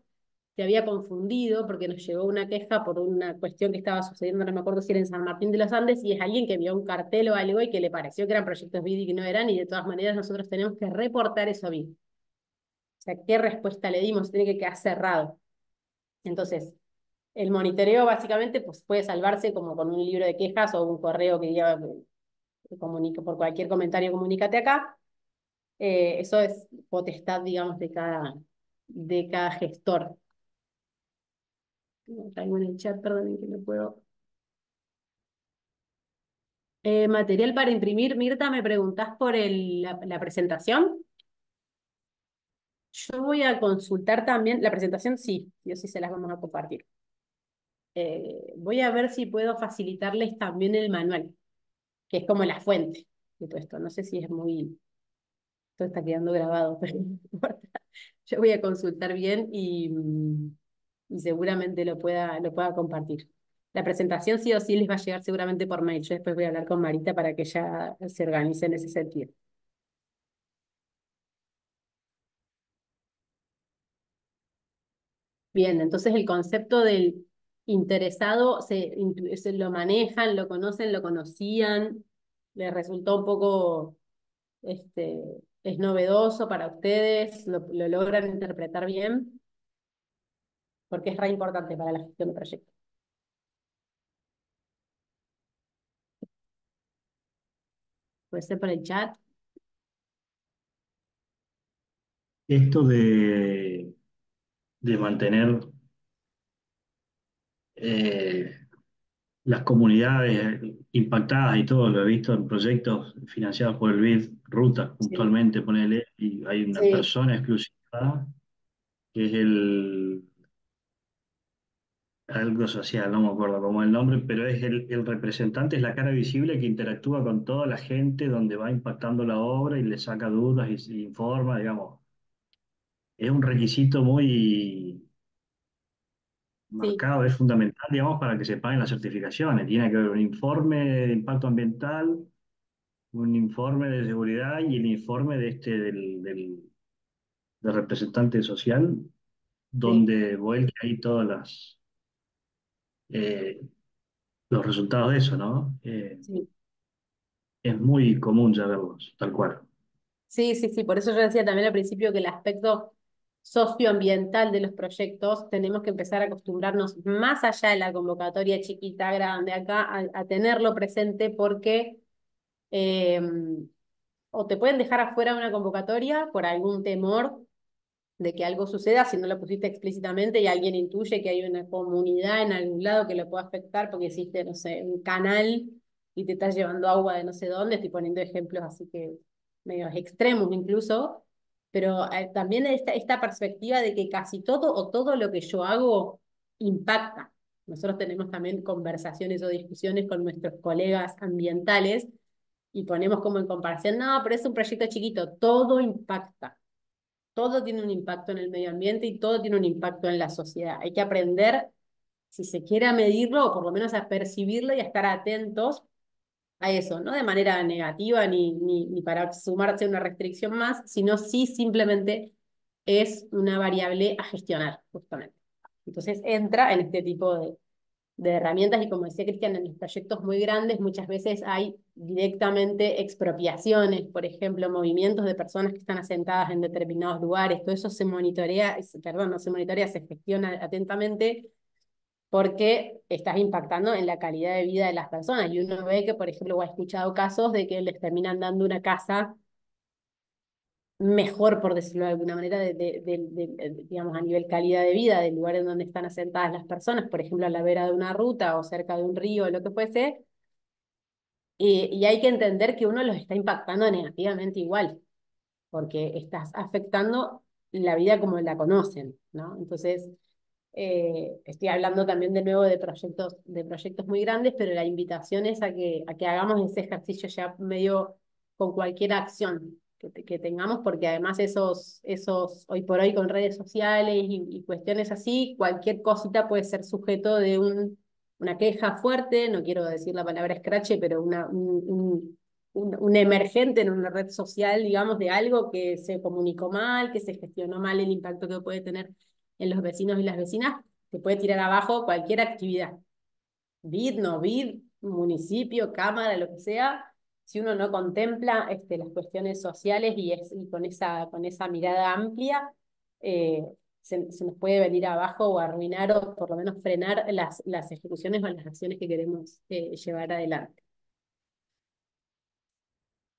se había confundido porque nos llegó una queja por una cuestión que estaba sucediendo, no me acuerdo si era en San Martín de los Andes, y es alguien que vio un cartel o algo y que le pareció que eran proyectos BID y que no eran, y de todas maneras nosotros tenemos que reportar eso a BID. O sea, ¿qué respuesta le dimos? Tiene que quedar cerrado. Entonces, el monitoreo básicamente pues, puede salvarse como con un libro de quejas o un correo que diga, por cualquier comentario, comunícate acá. Eso es potestad, digamos, de cada gestor. Traigo en el chat, perdón, que no puedo. Material para imprimir. Mirta, ¿me preguntás por la presentación? Yo voy a consultar también, la presentación sí, yo sí se las vamos a compartir. Voy a ver si puedo facilitarles también el manual, que es como la fuente de todo esto. No sé si es muy, todo está quedando grabado, pero no importa. Yo voy a consultar bien y seguramente lo pueda compartir. La presentación sí o sí les va a llegar seguramente por mail. Yo después voy a hablar con Marita para que ella se organice en ese sentido. Bien, entonces el concepto del interesado se lo manejan, lo conocen, lo conocían, les resultó un poco, este, es novedoso para ustedes, lo logran interpretar bien, porque es re importante para la gestión de proyectos. Puede ser por el chat. Esto de mantener eh, las comunidades impactadas y todo, lo he visto en proyectos financiados por el BID, rutas Sí, puntualmente, ponele, y hay una sí, persona exclusiva que es algo social, no me acuerdo cómo es el nombre, pero es el representante, es la cara visible que interactúa con toda la gente donde va impactando la obra y le saca dudas y informa, digamos. Es un requisito muy sí, marcado, es fundamental, digamos, para que se paguen las certificaciones. Tiene que haber un informe de impacto ambiental, un informe de seguridad y el informe de del representante social, sí, donde vuelque ahí todas eh, los resultados de eso, ¿no? sí. Es muy común ya verlos, tal cual. Sí, sí, sí, por eso yo decía también al principio que el aspecto socioambiental de los proyectos tenemos que empezar a acostumbrarnos más allá de la convocatoria chiquita, grande, acá, a tenerlo presente porque eh, o te pueden dejar afuera de una convocatoria por algún temor de que algo suceda si no lo pusiste explícitamente y alguien intuye que hay una comunidad en algún lado que lo pueda afectar porque existe, no sé, un canal y te estás llevando agua de no sé dónde, estoy poniendo ejemplos así que medios extremos incluso, pero también esta perspectiva de que casi todo o todo lo que yo hago impacta. Nosotros tenemos también conversaciones o discusiones con nuestros colegas ambientales y ponemos como en comparación, no, pero es un proyecto chiquito, todo impacta. Todo tiene un impacto en el medio ambiente y todo tiene un impacto en la sociedad. Hay que aprender, si se quiere, a medirlo o por lo menos a percibirlo y a estar atentos a eso, no de manera negativa ni para sumarse a una restricción más, sino sí simplemente es una variable a gestionar, justamente. Entonces entra en este tipo de herramientas y como decía Cristian, en los proyectos muy grandes muchas veces hay directamente expropiaciones, por ejemplo, movimientos de personas que están asentadas en determinados lugares, todo eso se monitorea, perdón, no se monitorea, se gestiona atentamente porque estás impactando en la calidad de vida de las personas y uno ve que, por ejemplo, he escuchado casos de que les terminan dando una casa mejor, por decirlo de alguna manera, digamos, a nivel calidad de vida del lugar en donde están asentadas las personas, por ejemplo, a la vera de una ruta o cerca de un río o lo que fuese, y hay que entender que uno los está impactando negativamente igual, porque estás afectando la vida como la conocen, ¿no? Entonces, estoy hablando también de nuevo de proyectos muy grandes, pero la invitación es a que hagamos ese ejercicio ya medio con cualquier acción que tengamos, porque además hoy por hoy con redes sociales y cuestiones así, cualquier cosita puede ser sujeto de un una queja fuerte, no quiero decir la palabra escrache, pero un emergente en una red social, digamos, de algo que se comunicó mal, que se gestionó mal el impacto que puede tener en los vecinos y las vecinas, te puede tirar abajo cualquier actividad. BID, no BID, municipio, cámara, lo que sea, si uno no contempla las cuestiones sociales y con esa mirada amplia, eh, se nos puede venir abajo o arruinar o por lo menos frenar las ejecuciones o las acciones que queremos llevar adelante.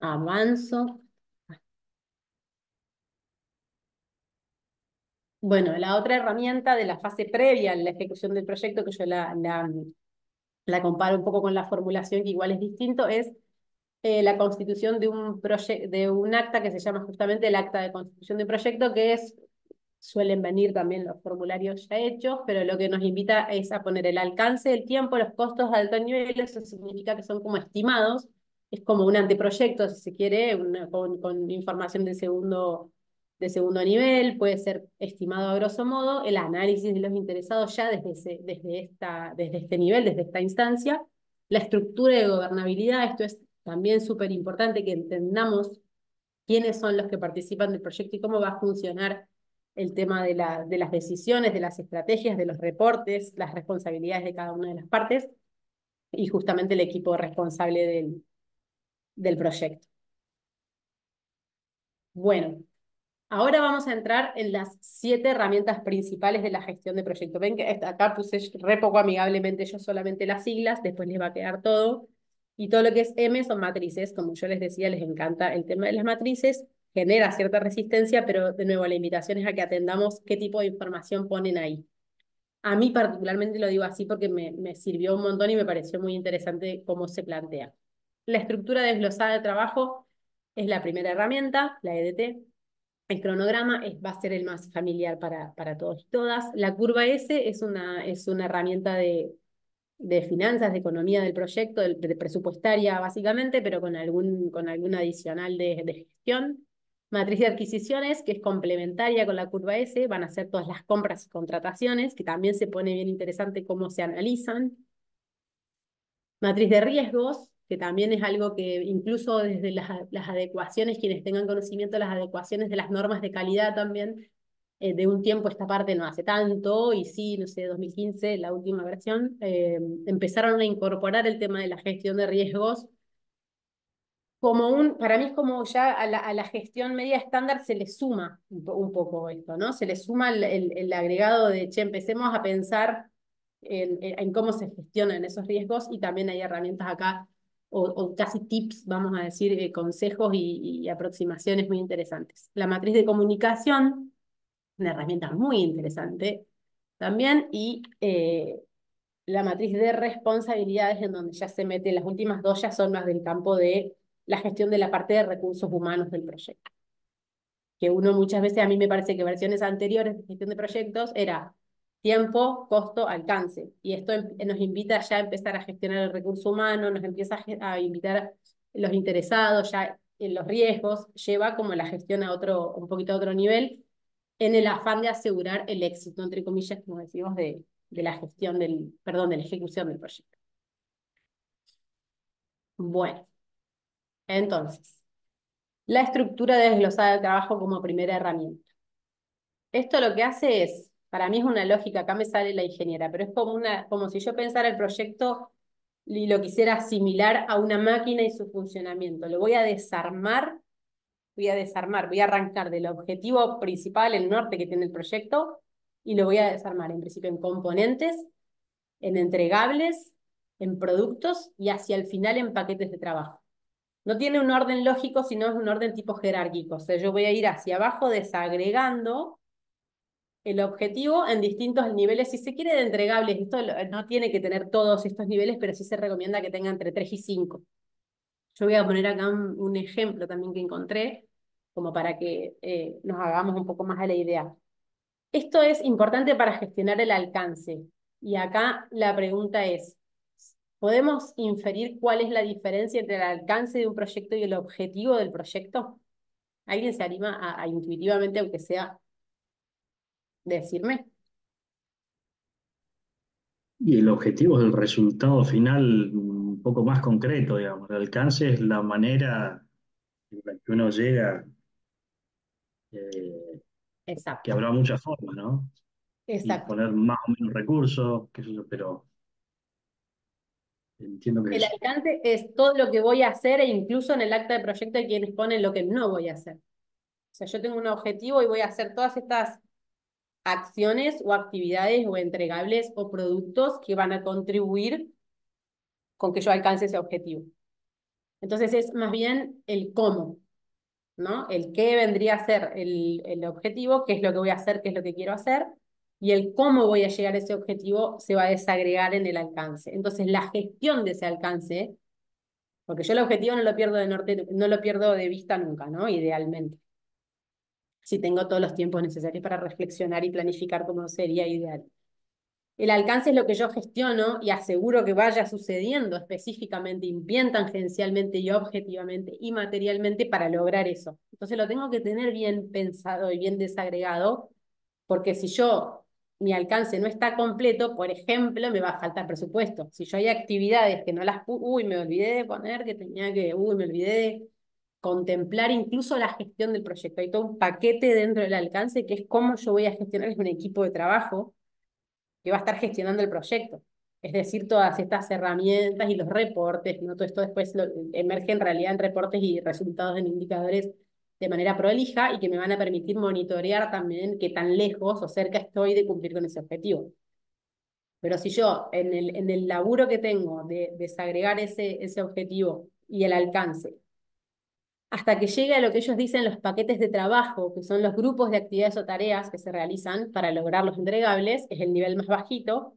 Avanzo. Bueno, la otra herramienta de la fase previa a la ejecución del proyecto, que yo la comparo un poco con la formulación, que igual es distinto, es la constitución de un acta que se llama justamente el acta de constitución de proyecto, que suelen venir también los formularios ya hechos, pero lo que nos invita es a poner el alcance, el tiempo, los costos de alto nivel. Eso significa que son como estimados, es como un anteproyecto, si se quiere, con información de segundo nivel, puede ser estimado a grosso modo, el análisis de los interesados ya desde este nivel, desde esta instancia, la estructura de gobernabilidad. Esto es también súper importante que entendamos quiénes son los que participan del proyecto y cómo va a funcionar el tema de las decisiones, de las estrategias, de los reportes, las responsabilidades de cada una de las partes y justamente el equipo responsable del proyecto. Bueno, ahora vamos a entrar en las 7 herramientas principales de la gestión de proyecto. Ven que acá puse re poco amigablemente yo solamente las siglas, después les va a quedar todo. Y todo lo que es M son matrices, como yo les decía, les encanta el tema de las matrices, genera cierta resistencia, pero de nuevo la invitación es a que atendamos qué tipo de información ponen ahí. A mí particularmente lo digo así porque me sirvió un montón y me pareció muy interesante cómo se plantea. La estructura desglosada de trabajo es la primera herramienta, la EDT. El cronograma va a ser el más familiar para todos y todas. La curva S es una herramienta de finanzas, de economía del proyecto, de presupuestaria básicamente, pero con algún adicional de gestión. Matriz de adquisiciones, que es complementaria con la curva S, van a ser todas las compras y contrataciones, que también se pone bien interesante cómo se analizan. Matriz de riesgos, que también es algo que incluso desde las adecuaciones, quienes tengan conocimiento de las adecuaciones de las normas de calidad también, de un tiempo esta parte no hace tanto, y sí, no sé, 2015, la última versión, empezaron a incorporar el tema de la gestión de riesgos para mí es como ya a la gestión media estándar se le suma un poco esto, ¿no? Se le suma el agregado de, che, empecemos a pensar en cómo se gestionan esos riesgos, y también hay herramientas acá, o casi tips, vamos a decir, consejos y aproximaciones muy interesantes. La matriz de comunicación, una herramienta muy interesante también, y la matriz de responsabilidades, en donde ya se mete, las últimas dos ya son más del campo de la gestión de la parte de recursos humanos del proyecto. Que uno muchas veces, a mí me parece que versiones anteriores de gestión de proyectos era tiempo, costo, alcance. Y esto nos invita ya a empezar a gestionar el recurso humano, nos empieza a invitar los interesados, ya en los riesgos, lleva como la gestión a un poquito a otro nivel, en el afán de asegurar el éxito, entre comillas, como decimos, de la gestión perdón, de la ejecución del proyecto. Bueno, entonces, la estructura desglosada de trabajo como primera herramienta. Esto lo que hace es, para mí es una lógica, acá me sale la ingeniera, pero es como si yo pensara el proyecto y lo quisiera asimilar a una máquina y su funcionamiento. Lo voy a desarmar, voy a arrancar del objetivo principal, el norte que tiene el proyecto, y lo voy a desarmar en principio en componentes, en entregables, en productos y hacia el final en paquetes de trabajo. No tiene un orden lógico, sino es un orden tipo jerárquico. O sea, yo voy a ir hacia abajo desagregando el objetivo en distintos niveles, si se quiere, de entregables. Esto no tiene que tener todos estos niveles, pero sí se recomienda que tenga entre 3 y 5. Yo voy a poner acá un ejemplo también que encontré, como para que nos hagamos un poco más a la idea. Esto es importante para gestionar el alcance. Y acá la pregunta es, ¿podemos inferir cuál es la diferencia entre el alcance de un proyecto y el objetivo del proyecto? ¿Alguien se anima a intuitivamente, aunque sea, decirme? Y el objetivo es el resultado final un poco más concreto, digamos. El alcance es la manera en la que uno llega, eh, que Exacto, habrá muchas formas, ¿no? Y exacto. poner más o menos recursos, qué sé yo, pero entiendo que El es. alcance es todo lo que voy a hacer e incluso en el acta de proyecto hay quienes ponen lo que no voy a hacer. O sea, yo tengo un objetivo y voy a hacer todas estas acciones o actividades o entregables o productos que van a contribuir con que yo alcance ese objetivo. Entonces es más bien el cómo, ¿no? El qué vendría a ser el objetivo, qué es lo que voy a hacer, qué es lo que quiero hacer, y el cómo voy a llegar a ese objetivo se va a desagregar en el alcance. Entonces la gestión de ese alcance, porque yo el objetivo no lo pierdo de norte, no lo pierdo de vista nunca, ¿no? Idealmente. Si tengo todos los tiempos necesarios para reflexionar y planificar cómo sería ideal. El alcance es lo que yo gestiono y aseguro que vaya sucediendo específicamente, y bien tangencialmente y objetivamente y materialmente para lograr eso. Entonces lo tengo que tener bien pensado y bien desagregado, porque si yo, mi alcance no está completo, por ejemplo, me va a faltar presupuesto. Si yo hay actividades que no las, uy, me olvidé de poner, que tenía que, uy, me olvidé de contemplar incluso la gestión del proyecto. Hay todo un paquete dentro del alcance que es cómo yo voy a gestionar un equipo de trabajo que va a estar gestionando el proyecto. Es decir, todas estas herramientas y los reportes, ¿no? Todo esto después emerge en realidad en reportes y resultados en indicadores de manera prolija y que me van a permitir monitorear también qué tan lejos o cerca estoy de cumplir con ese objetivo. Pero si yo en el laburo que tengo de desagregar ese objetivo y el alcance, hasta que llegue a lo que ellos dicen los paquetes de trabajo, que son los grupos de actividades o tareas que se realizan para lograr los entregables, es el nivel más bajito.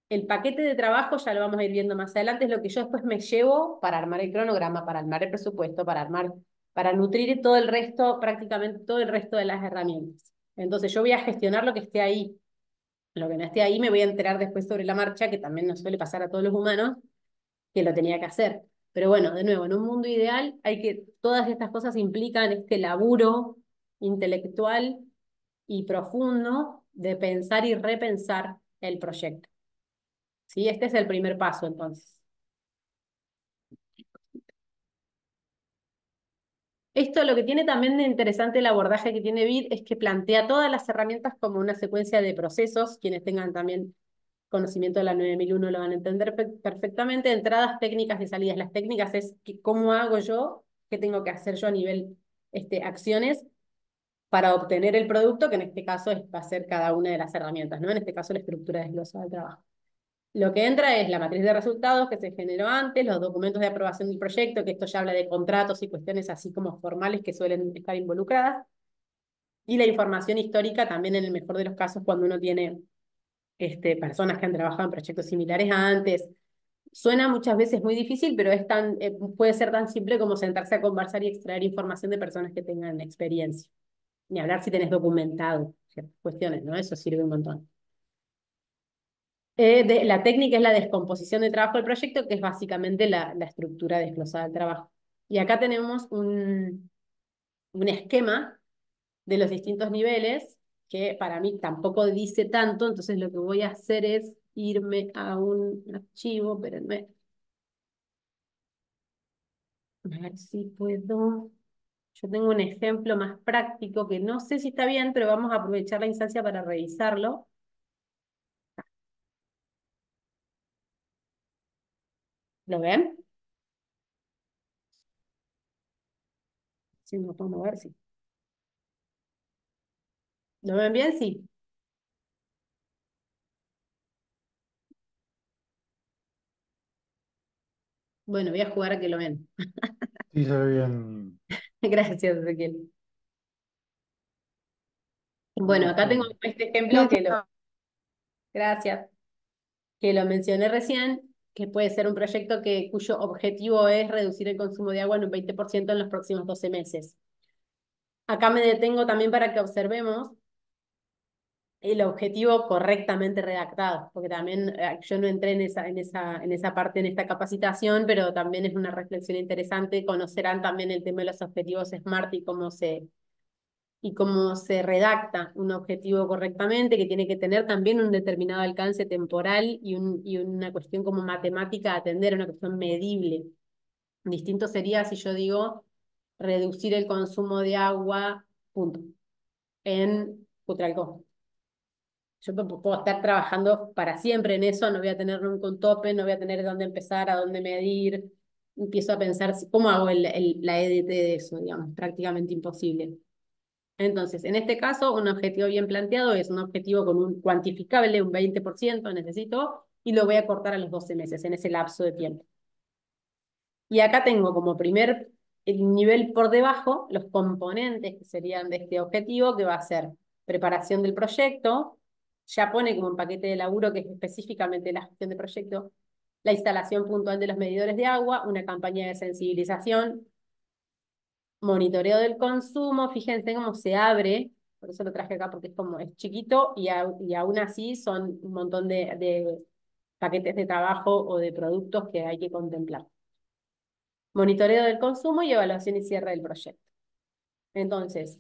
El paquete de trabajo, ya lo vamos a ir viendo más adelante, es lo que yo después me llevo para armar el cronograma, para armar el presupuesto, para nutrir todo el resto, prácticamente todo el resto de las herramientas. Entonces yo voy a gestionar lo que esté ahí. Lo que no esté ahí me voy a enterar después sobre la marcha, que también nos suele pasar a todos los humanos, que lo tenía que hacer. Pero bueno, de nuevo, en un mundo ideal hay que, todas estas cosas implican este laburo intelectual y profundo de pensar y repensar el proyecto. ¿Sí? Este es el primer paso, entonces. Esto lo que tiene también de interesante el abordaje que tiene BID es que plantea todas las herramientas como una secuencia de procesos. Quienes tengan también conocimiento de la 9001 lo van a entender perfectamente. Entradas, técnicas y salidas. Las técnicas es cómo hago yo, qué tengo que hacer yo a nivel acciones para obtener el producto, que en este caso va a ser cada una de las herramientas, ¿no? En este caso la estructura desglosada del trabajo. Lo que entra es la matriz de resultados que se generó antes, los documentos de aprobación del proyecto, que esto ya habla de contratos y cuestiones así como formales que suelen estar involucradas, y la información histórica también en el mejor de los casos cuando uno tiene personas que han trabajado en proyectos similares antes. Suena muchas veces muy difícil, pero puede ser tan simple como sentarse a conversar y extraer información de personas que tengan experiencia. Ni hablar si tenés documentado ciertas cuestiones, ¿no? Eso sirve un montón. La técnica es la descomposición de trabajo del proyecto, que es básicamente la estructura desglosada del trabajo. Y acá tenemos un esquema de los distintos niveles, que para mí tampoco dice tanto, entonces lo que voy a hacer es irme a un archivo, espérenme, a ver si puedo. Yo tengo un ejemplo más práctico que no sé si está bien, pero vamos a aprovechar la instancia para revisarlo. ¿Lo ven? Si no puedo mover, sí. ¿Lo ven bien? Sí. Bueno, voy a jugar a que lo ven. Sí, se ve bien. Gracias, Ezequiel. Bueno, No, acá tengo sí. este ejemplo Sí, sí, no. gracias, que lo mencioné recién, que puede ser un proyecto cuyo objetivo es reducir el consumo de agua en un 20% en los próximos 12 meses. Acá me detengo también para que observemos el objetivo correctamente redactado, porque también yo no entré en esa parte, en esta capacitación, pero también es una reflexión interesante. Conocerán también el tema de los objetivos SMART y y cómo se redacta un objetivo correctamente, que tiene que tener también un determinado alcance temporal y una cuestión como matemática a atender, una cuestión medible. Distinto sería si yo digo reducir el consumo de agua, punto, en Putralcó. Yo puedo estar trabajando para siempre en eso, no voy a tener nunca un tope, no voy a tener dónde empezar, a dónde medir. Empiezo a pensar cómo hago la EDT de eso, digamos, prácticamente imposible. Entonces, en este caso, un objetivo bien planteado es un objetivo con un cuantificable, un 20% necesito, y lo voy a cortar a los 12 meses, en ese lapso de tiempo. Y acá tengo como primer nivel por debajo los componentes que serían de este objetivo, que va a ser preparación del proyecto, ya pone como un paquete de laburo que es específicamente la gestión de proyecto, la instalación puntual de los medidores de agua, una campaña de sensibilización, monitoreo del consumo, fíjense cómo se abre, por eso lo traje acá porque es chiquito y aún así son un montón de paquetes de trabajo o de productos que hay que contemplar. Monitoreo del consumo y evaluación y cierre del proyecto. Entonces,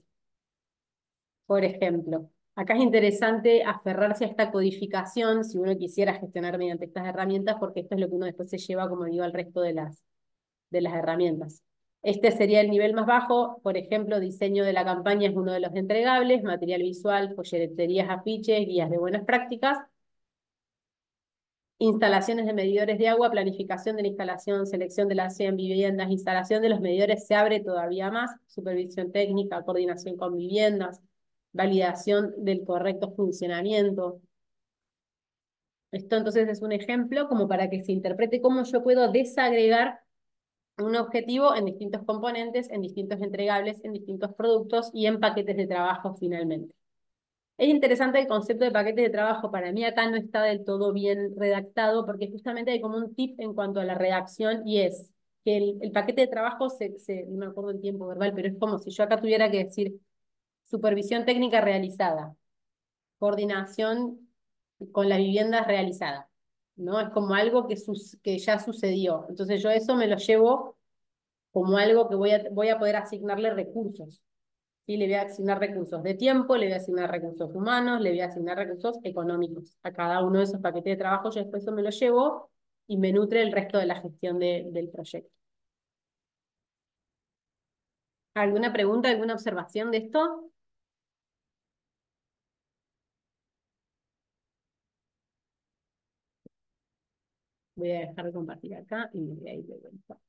por ejemplo, acá es interesante aferrarse a esta codificación si uno quisiera gestionar mediante estas herramientas, porque esto es lo que uno después se lleva, como digo, al resto de las herramientas. Este sería el nivel más bajo, por ejemplo, diseño de la campaña es uno de los entregables, material visual, folleterías, afiches, guías de buenas prácticas, instalaciones de medidores de agua, planificación de la instalación, selección de las 100 viviendas, instalación de los medidores se abre todavía más, supervisión técnica, coordinación con viviendas, validación del correcto funcionamiento. Esto entonces es un ejemplo como para que se interprete cómo yo puedo desagregar un objetivo en distintos componentes, en distintos entregables, en distintos productos y en paquetes de trabajo finalmente. Es interesante el concepto de paquetes de trabajo. Para mí acá no está del todo bien redactado porque justamente hay como un tip en cuanto a la redacción y es que el paquete de trabajo no me acuerdo el tiempo verbal, pero es como si yo acá tuviera que decir supervisión técnica realizada, coordinación con la vivienda realizada, ¿no? Es como algo que ya sucedió. Entonces yo eso me lo llevo como algo que voy a poder asignarle recursos. ¿Sí? Le voy a asignar recursos de tiempo, le voy a asignar recursos humanos, le voy a asignar recursos económicos. A cada uno de esos paquetes de trabajo yo después eso me lo llevo y me nutre el resto de la gestión del proyecto. ¿Alguna pregunta, alguna observación de esto? Voy a dejar de compartir acá y me voy a ir de vuelta.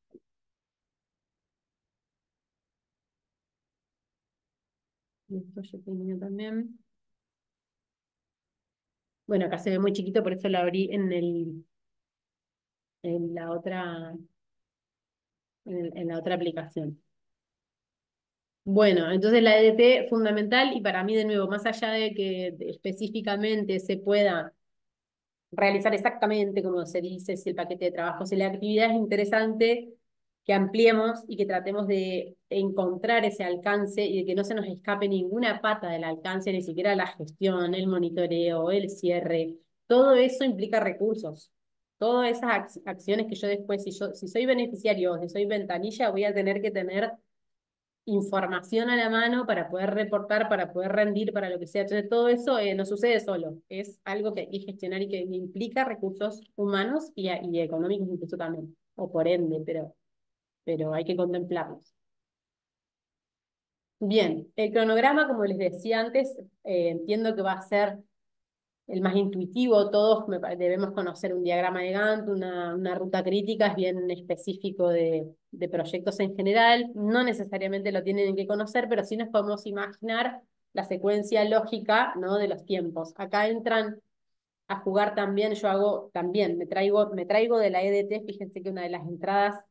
Esto yo tenía también. Bueno, acá se ve muy chiquito, por eso lo abrí en la otra, en la otra aplicación. Bueno, entonces la EDT fundamental y para mí de nuevo, más allá de que específicamente se pueda realizar exactamente como se dice, si el paquete de trabajo, si la actividad es interesante, que ampliemos y que tratemos de encontrar ese alcance y de que no se nos escape ninguna pata del alcance, ni siquiera la gestión, el monitoreo, el cierre. Todo eso implica recursos. Todas esas acciones que yo después, si soy beneficiario o si soy ventanilla, voy a tener que tener información a la mano para poder reportar, para poder rendir, para lo que sea. Entonces, todo eso no sucede solo, es algo que hay que gestionar y que implica recursos humanos y económicos incluso también, o por ende, pero hay que contemplarlos. Bien, el cronograma, como les decía antes, entiendo que va a ser el más intuitivo. Todos debemos conocer un diagrama de Gantt, una ruta crítica, es bien específico de proyectos en general. No necesariamente lo tienen que conocer, pero sí nos podemos imaginar la secuencia lógica, ¿no?, de los tiempos. Acá entran a jugar también, yo hago también, me traigo de la EDT, fíjense que una de las entradas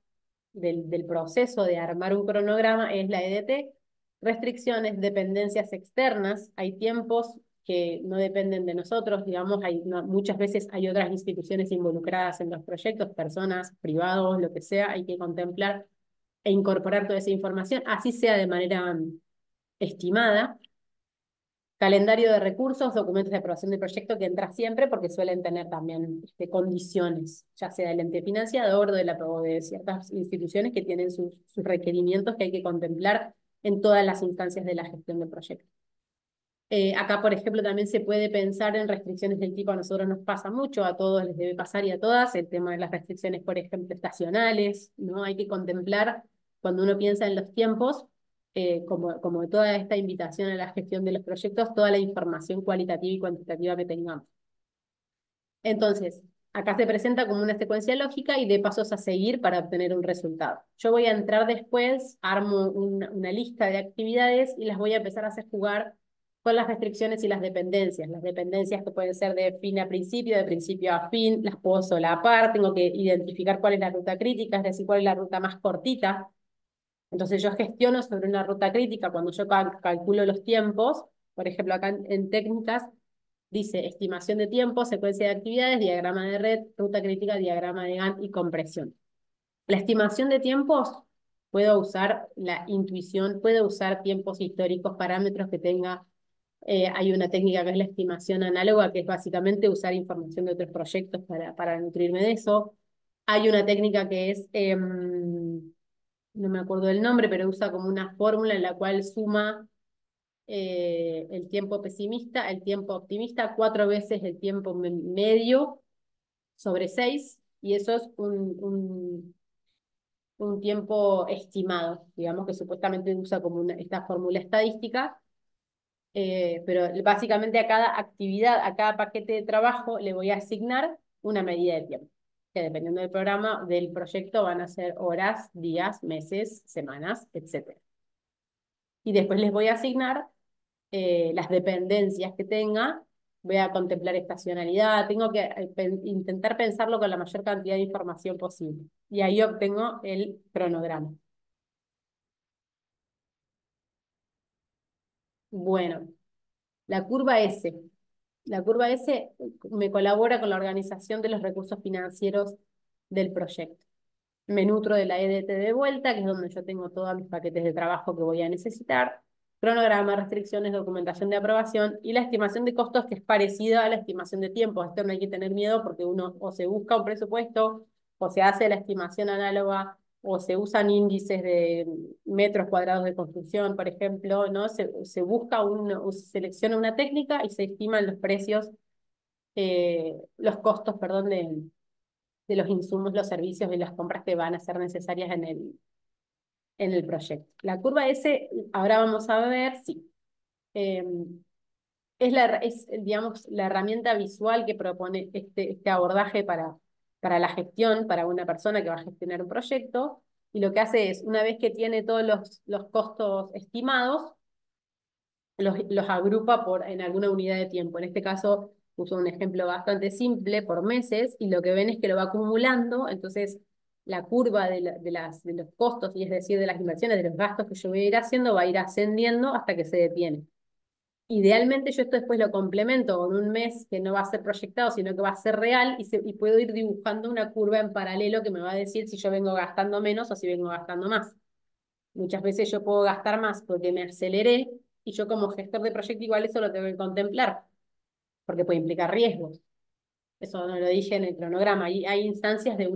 del proceso de armar un cronograma es la EDT, restricciones, dependencias externas, hay tiempos que no dependen de nosotros, digamos, muchas veces hay otras instituciones involucradas en los proyectos, personas, privados, lo que sea, hay que contemplar e incorporar toda esa información, así sea de manera estimada. Calendario de recursos, documentos de aprobación del proyecto que entra siempre porque suelen tener también condiciones, ya sea del ente financiador o de ciertas instituciones que tienen sus requerimientos que hay que contemplar en todas las instancias de la gestión del proyecto. Acá, por ejemplo, también se puede pensar en restricciones del tipo, a nosotros nos pasa mucho, a todos les debe pasar y a todas, el tema de las restricciones, por ejemplo, estacionales, ¿no? Hay que contemplar, cuando uno piensa en los tiempos, como toda esta invitación a la gestión de los proyectos, toda la información cualitativa y cuantitativa que tengamos. Entonces, acá se presenta como una secuencia lógica y de pasos a seguir para obtener un resultado. Yo voy a entrar después, armo una lista de actividades y las voy a empezar a hacer jugar con las restricciones y las dependencias. Las dependencias que pueden ser de fin a principio, de principio a fin, las puedo solapar, tengo que identificar cuál es la ruta crítica, es decir, cuál es la ruta más cortita. Entonces yo gestiono sobre una ruta crítica cuando yo calculo los tiempos. Por ejemplo, acá en técnicas dice estimación de tiempo, secuencia de actividades, diagrama de red, ruta crítica, diagrama de Gantt y compresión. La estimación de tiempos, puedo usar la intuición, puedo usar tiempos históricos, parámetros que tenga. Hay una técnica que es la estimación análoga, que es básicamente usar información de otros proyectos para nutrirme de eso. Hay una técnica que es, no me acuerdo del nombre, pero usa como una fórmula en la cual suma el tiempo pesimista, el tiempo optimista, 4 veces el tiempo medio sobre 6, y eso es un tiempo estimado, digamos que supuestamente usa como esta fórmula estadística, pero básicamente a cada actividad, a cada paquete de trabajo le voy a asignar una medida de tiempo, que dependiendo del programa, del proyecto, van a ser horas, días, meses, semanas, etc. Y después les voy a asignar las dependencias que tenga, voy a contemplar estacionalidad, tengo que intentar pensarlo con la mayor cantidad de información posible. Y ahí obtengo el cronograma. Bueno, la curva S. La curva S me colabora con la organización de los recursos financieros del proyecto. Me nutro de la EDT de vuelta, que es donde yo tengo todos mis paquetes de trabajo que voy a necesitar, cronograma, restricciones, documentación de aprobación y la estimación de costos, que es parecida a la estimación de tiempo. Esto no hay que tener miedo porque uno o se busca un presupuesto, o se hace la estimación análoga, o se usan índices de metros cuadrados de construcción, por ejemplo, ¿no? Se busca se selecciona una técnica y se estiman los precios, los costos, perdón, de los insumos, los servicios y las compras que van a ser necesarias en el proyecto. La curva S, ahora vamos a ver, sí. Digamos, la herramienta visual que propone este abordaje para la gestión, para una persona que va a gestionar un proyecto, y lo que hace es, una vez que tiene todos los costos estimados, los agrupa en alguna unidad de tiempo. En este caso, uso un ejemplo bastante simple, por meses, y lo que ven es que lo va acumulando, entonces la curva de los costos, y es decir, de las inversiones, de los gastos que yo voy a ir haciendo, va a ir ascendiendo hasta que se detiene. Idealmente yo esto después lo complemento con un mes que no va a ser proyectado, sino que va a ser real, y puedo ir dibujando una curva en paralelo que me va a decir si yo vengo gastando menos o si vengo gastando más. Muchas veces yo puedo gastar más porque me aceleré, y yo como gestor de proyecto igual eso lo tengo que contemplar, porque puede implicar riesgos. Eso no lo dije en el cronograma. Hay instancias de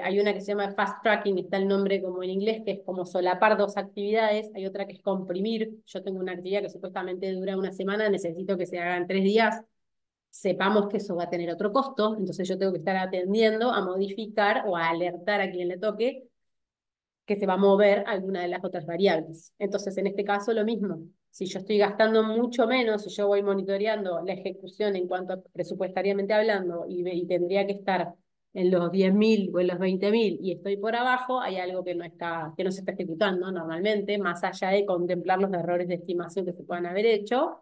hay una que se llama fast tracking, está el nombre como en inglés, que es como solapar dos actividades. Hay otra que es comprimir. Yo tengo una actividad que supuestamente dura una semana, necesito que se haga en 3 días. Sepamos que eso va a tener otro costo, entonces yo tengo que estar atendiendo a modificar o a alertar a quien le toque que se va a mover alguna de las otras variables. Entonces, en este caso, lo mismo. Si yo estoy gastando mucho menos, si yo voy monitoreando la ejecución en cuanto a presupuestariamente hablando, y tendría que estar en los 10.000 o en los 20.000 y estoy por abajo, hay algo que no se está ejecutando normalmente, más allá de contemplar los errores de estimación que se puedan haber hecho.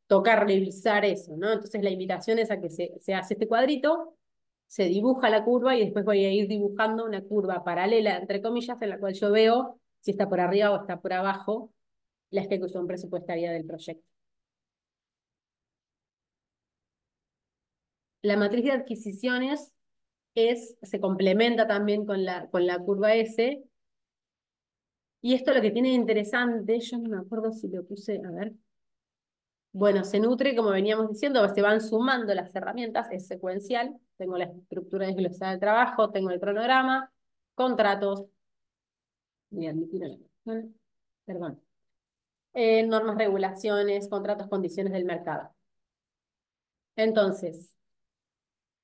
Toca revisar eso, ¿no? Entonces la invitación es a que se hace este cuadrito, se dibuja la curva, y después voy a ir dibujando una curva paralela, entre comillas, en la cual yo veo si está por arriba o está por abajo la ejecución presupuestaria del proyecto. La matriz de adquisiciones se complementa también con la curva S, y esto lo que tiene de interesante, yo no me acuerdo si lo puse, a ver. Bueno, se nutre, como veníamos diciendo, se van sumando las herramientas, es secuencial. Tengo la estructura desglosada del trabajo, tengo el cronograma, contratos, y admitir la- perdón. Normas, regulaciones, contratos, condiciones del mercado. Entonces,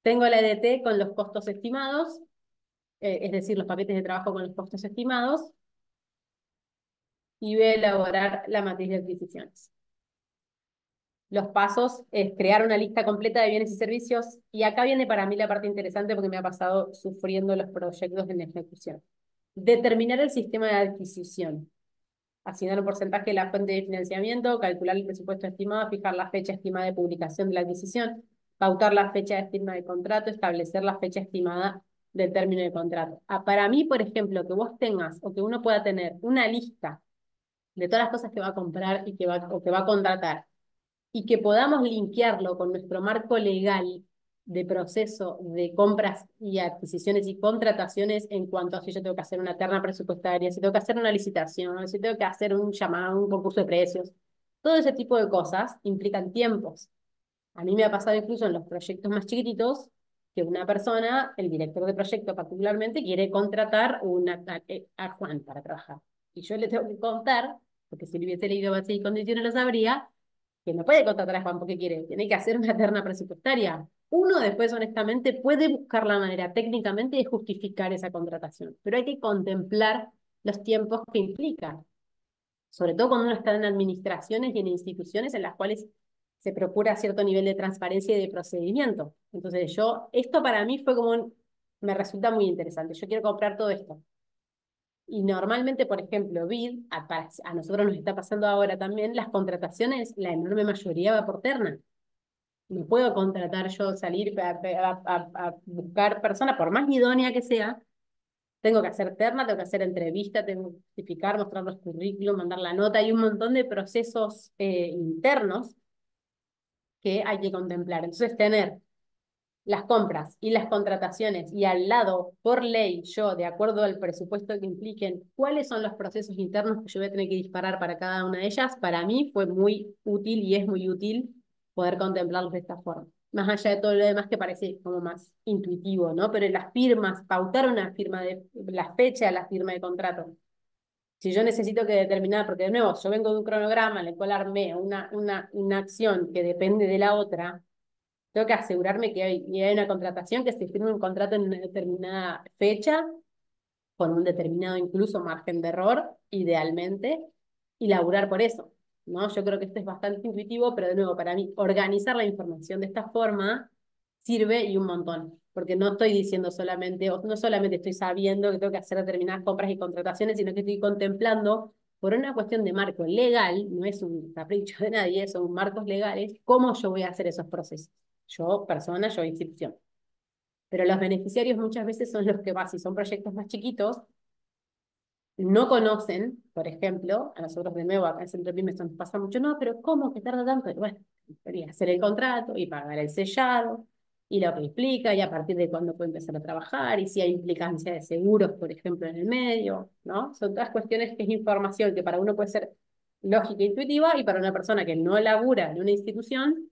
tengo la EDT con los costos estimados, es decir, los paquetes de trabajo con los costos estimados, y voy a elaborar la matriz de adquisiciones. Los pasos es crear una lista completa de bienes y servicios, y acá viene para mí la parte interesante porque me ha pasado sufriendo los proyectos en ejecución. Determinar el sistema de adquisición. Asignar un porcentaje de la fuente de financiamiento, calcular el presupuesto estimado, fijar la fecha estimada de publicación de la adquisición, pautar la fecha de firma de contrato, establecer la fecha estimada del término de contrato. Para mí, por ejemplo, que vos tengas o que uno pueda tener una lista de todas las cosas que va a comprar y o que va a contratar y que podamos linkearlo con nuestro marco legal de proceso de compras y adquisiciones y contrataciones en cuanto a si yo tengo que hacer una terna presupuestaria, si tengo que hacer una licitación, si tengo que hacer un llamado, un concurso de precios. Todo ese tipo de cosas implican tiempos. A mí me ha pasado incluso en los proyectos más chiquititos que una persona, el director de proyecto particularmente, quiere contratar a Juan para trabajar. Y yo le tengo que contar, porque si le hubiese leído base y condiciones lo sabría, que no puede contratar a Juan porque quiere, tiene que hacer una terna presupuestaria. Uno después, honestamente, puede buscar la manera técnicamente de justificar esa contratación, pero hay que contemplar los tiempos que implica, sobre todo cuando uno está en administraciones y en instituciones en las cuales se procura cierto nivel de transparencia y de procedimiento. Entonces esto para mí fue me resulta muy interesante. Yo quiero comprar todo esto. Y normalmente, por ejemplo, a nosotros nos está pasando ahora también, las contrataciones, la enorme mayoría va por terna. No puedo contratar yo, salir a buscar personas, por más idónea que sea, tengo que hacer terna, tengo que hacer entrevista, tengo que justificar, mostrar los currículos, mandar la nota, hay un montón de procesos internos que hay que contemplar. Entonces, tener las compras y las contrataciones y al lado, por ley, yo, de acuerdo al presupuesto que impliquen, cuáles son los procesos internos que yo voy a tener que disparar para cada una de ellas, para mí fue muy útil y es muy útil poder contemplarlos de esta forma. Más allá de todo lo demás que parece como más intuitivo, ¿no? Pero las firmas, pautar una firma la fecha de la firma de contrato. Si yo necesito que determinar, porque de nuevo, yo vengo de un cronograma en el cual armé una acción que depende de la otra, tengo que asegurarme que hay una contratación, que se firme un contrato en una determinada fecha, con un determinado incluso margen de error, idealmente, y laburar por eso, ¿no? Yo creo que esto es bastante intuitivo, pero de nuevo, para mí, organizar la información de esta forma sirve y un montón, porque no estoy diciendo solamente, o no solamente estoy sabiendo que tengo que hacer determinadas compras y contrataciones, sino que estoy contemplando, por una cuestión de marco legal, no es un capricho de nadie, son marcos legales, cómo yo voy a hacer esos procesos. Yo, persona, yo, institución. Pero los beneficiarios muchas veces son los que más, si son proyectos más chiquitos, no conocen, por ejemplo, a nosotros de nuevo acá en Centro Pymes nos pasa mucho, no, pero ¿cómo que tarda tanto? Y bueno, debería hacer el contrato y pagar el sellado y lo que implica y a partir de cuándo puede empezar a trabajar y si hay implicancia de seguros, por ejemplo, en el medio, ¿no? Son todas cuestiones que es información que para uno puede ser lógica e intuitiva y para una persona que no labura en una institución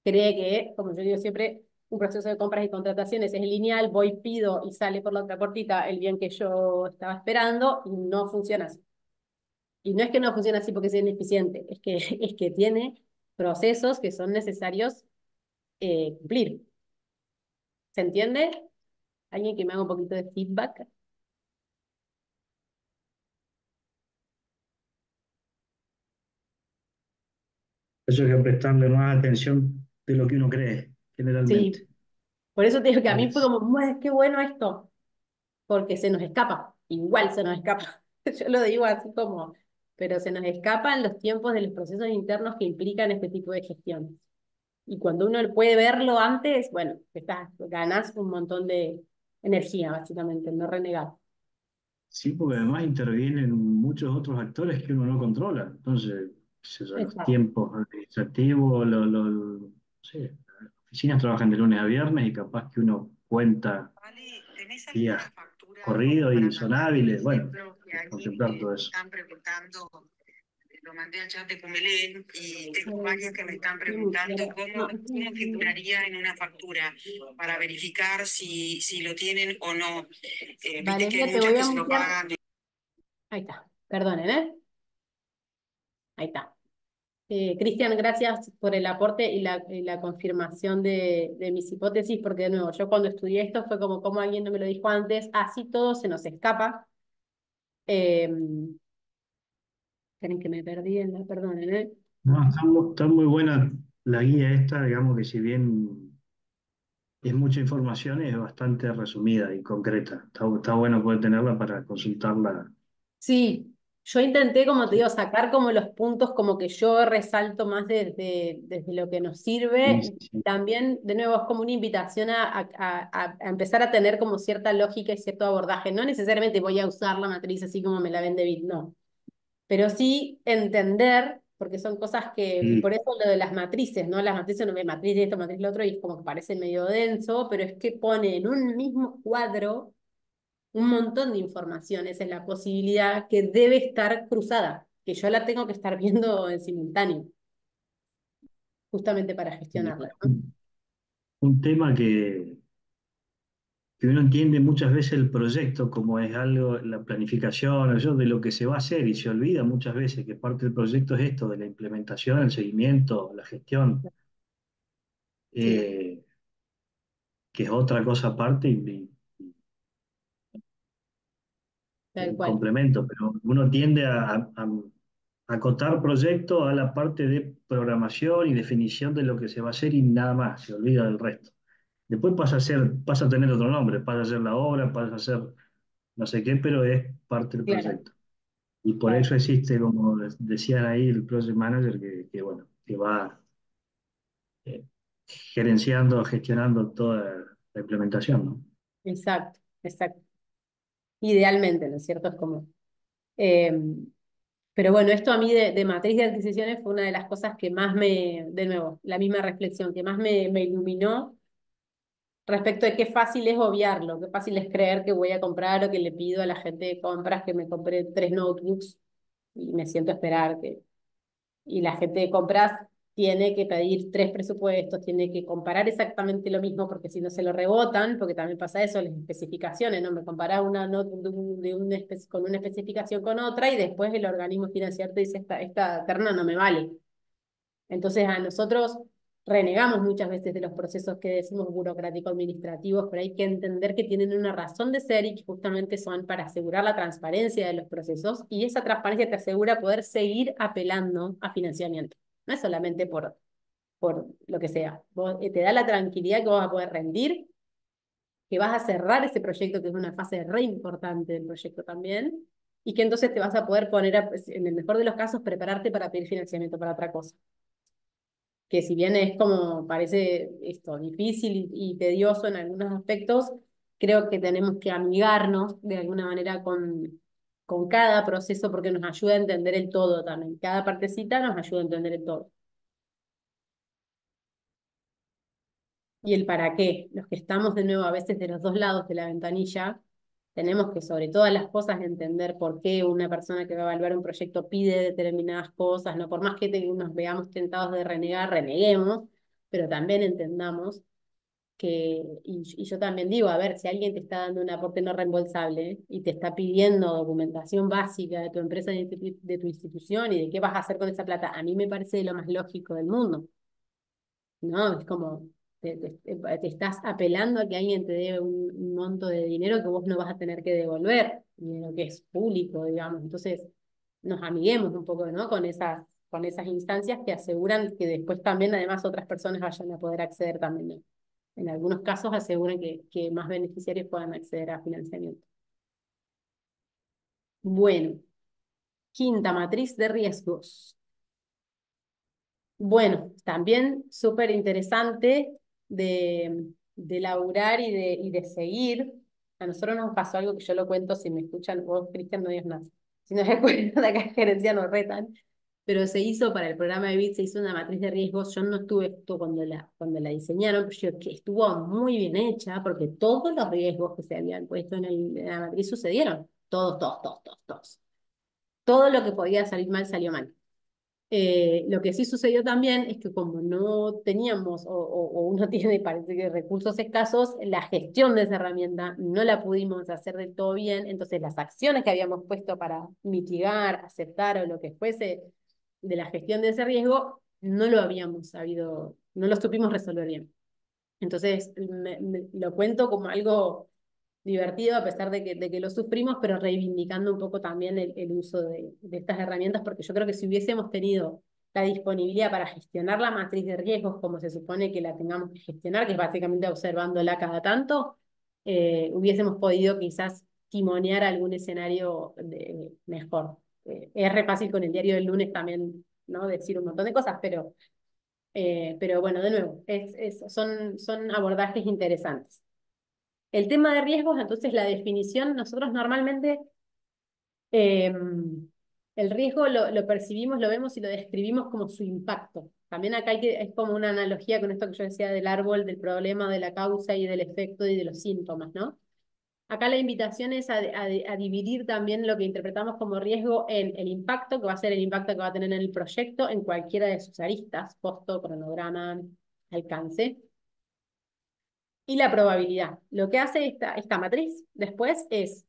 cree que, como yo digo siempre, un proceso de compras y contrataciones es lineal, voy, pido y sale por la otra puertita el bien que yo estaba esperando y no funciona así. Y no es que no funcione así porque sea ineficiente, es que tiene procesos que son necesarios cumplir. ¿Se entiende? ¿Alguien que me haga un poquito de feedback? Eso hay que prestarle más atención de lo que uno cree, Sí. generalmente. Por eso te digo que a mí fue Es- como, qué bueno esto, porque se nos escapa, igual se nos escapa. Yo lo digo así como, pero se nos escapan los tiempos de los procesos internos que implican este tipo de gestión. Y cuando uno puede verlo antes, bueno, ganas un montón de energía, básicamente, no renegar. sí, porque además intervienen muchos otros actores que uno no controla. Entonces, qué sé yo, los Exacto. tiempos administrativos, no sé, las oficinas trabajan de lunes a viernes y capaz que uno cuenta Vale, ¿tenés alguna días factura como corridos y para son mandar, por hábiles. Bueno, ejemplo, que hay que aquí contemplar todo me eso. están preguntando, lo mandé al chat de Cumelén y tengo varios que me están No, preguntando cómo figuraría en una factura para verificar si lo tienen o no. Viste que Valeria, hay te muchas voy que a se lo mutear. pagan Ahí está. Perdonen, ¿eh? Ahí está. Cristian, gracias por el aporte y la confirmación de mis hipótesis, porque de nuevo, yo cuando estudié esto fue como alguien no me lo dijo antes, así todo se nos escapa. Eh, Esperen que me perdí perdonen, ¿eh? No, está muy buena la guía esta, digamos que si bien es mucha información, es bastante resumida y concreta. Está bueno poder tenerla para consultarla. Sí, yo intenté, como te Sí, digo, sacar como los puntos como que yo resalto más desde lo que nos sí, sirve. sí. También, de nuevo, es como una invitación a empezar a tener como cierta lógica y cierto abordaje. No necesariamente voy a usar la matriz así como me la vende Bit, no. Pero sí entender, porque son cosas que, Sí, por eso lo de las matrices, ¿no? Las matrices no ve matriz de esto, matriz de lo otro, y es como que parece medio denso, pero es que pone en un mismo cuadro un montón de informaciones en la posibilidad que debe estar cruzada, que yo la tengo que estar viendo en simultáneo, justamente para sí. gestionarla, ¿no? Un tema que uno entiende muchas veces el proyecto como es algo, la planificación, eso de lo que se va a hacer y se olvida muchas veces que parte del proyecto es esto, de la implementación, el seguimiento, la gestión, Sí, eh, que es otra cosa aparte tal cual. complemento, pero uno tiende a acotar proyectos a la parte de programación y definición de lo que se va a hacer y nada más, se olvida del resto. Después pasa a tener otro nombre, pasa a ser la obra, pasa a ser no sé qué, pero es parte del Claro, proyecto. Y por tal eso cual. existe, como decían ahí, el project manager bueno, que va eh, gerenciando, gestionando toda la implementación, ¿no? Exacto, exacto. Idealmente, ¿no es cierto? Es como... eh, pero bueno, esto a mí de matriz de adquisiciones fue una de las cosas que más de nuevo, la misma reflexión, que más me iluminó respecto de qué fácil es obviarlo, qué fácil es creer que voy a comprar o que le pido a la gente de compras que me compre 3 notebooks y me siento a esperar que... Y la gente de compras tiene que pedir 3 presupuestos, tiene que comparar exactamente lo mismo porque si no se lo rebotan, porque también pasa eso, las especificaciones, ¿no? Me comparás una notebook con una especificación con otra y después el organismo financiero te dice, esta terna no me vale. Entonces a nosotros renegamos muchas veces de los procesos que decimos burocrático-administrativos, pero hay que entender que tienen una razón de ser y que justamente son para asegurar la transparencia de los procesos y esa transparencia te asegura poder seguir apelando a financiamiento. No es solamente por lo que sea. Te da la tranquilidad que vas a poder rendir, que vas a cerrar ese proyecto, que es una fase re importante del proyecto también, y que entonces te vas a poder poner, en el mejor de los casos, prepararte para pedir financiamiento para otra cosa que si bien es como parece esto difícil y tedioso en algunos aspectos, creo que tenemos que amigarnos de alguna manera con cada proceso porque nos ayuda a entender el todo también. Cada partecita nos ayuda a entender el todo. Y el para qué. Los que estamos de nuevo a veces de los dos lados de la ventanilla, tenemos que sobre todas las cosas entender por qué una persona que va a evaluar un proyecto pide determinadas cosas, no por más que nos veamos tentados de renegar, reneguemos, pero también entendamos y yo también digo, a ver, si alguien te está dando un aporte no reembolsable y te está pidiendo documentación básica de tu empresa, de tu institución y de qué vas a hacer con esa plata, a mí me parece lo más lógico del mundo, ¿no? Es como, te estás apelando a que alguien te dé un monto de dinero que vos no vas a tener que devolver, y lo que es público, digamos. Entonces, nos amiguemos un poco, ¿no? Con esas instancias que aseguran que después también, además, otras personas vayan a poder acceder también, ¿no? En algunos casos aseguran que más beneficiarios puedan acceder a financiamiento. Bueno, quinta matriz de riesgos. Bueno, también súper interesante de laburar y de seguir. A nosotros nos pasó algo que yo lo cuento, si me escuchan, vos, Cristian, no digas nada. Si no recuerdan, acá en gerencia nos retan. Pero se hizo para el programa de BIT, se hizo una matriz de riesgos. Yo no estuve esto cuando la diseñaron, pero yo, que estuvo muy bien hecha, porque todos los riesgos que se habían puesto en la matriz sucedieron. Todos, todos, todos, todos, todos. Todo lo que podía salir mal, salió mal. Lo que sí sucedió también es que como no teníamos o uno tiene, parece que recursos escasos, la gestión de esa herramienta no la pudimos hacer del todo bien, entonces las acciones que habíamos puesto para mitigar, aceptar o lo que fuese de la gestión de ese riesgo, no lo habíamos sabido, no lo supimos resolver bien. Entonces, lo cuento como algo divertido a pesar de que lo sufrimos, pero reivindicando un poco también el uso de estas herramientas, porque yo creo que si hubiésemos tenido la disponibilidad para gestionar la matriz de riesgos como se supone que la tengamos que gestionar, que es básicamente observándola cada tanto, hubiésemos podido quizás timonear algún escenario mejor. Es re fácil con el diario del lunes también, ¿no? Decir un montón de cosas, pero bueno, de nuevo, son abordajes interesantes. El tema de riesgos, entonces la definición, nosotros normalmente eh, el riesgo lo percibimos, lo vemos y lo describimos como su impacto. También acá es como una analogía con esto que yo decía del árbol, del problema, de la causa y del efecto y de los síntomas, ¿no? Acá la invitación es a dividir también lo que interpretamos como riesgo en el impacto, que va a ser el impacto que va a tener en el proyecto, en cualquiera de sus aristas, costo, cronograma, alcance, y la probabilidad. Lo que hace esta matriz después es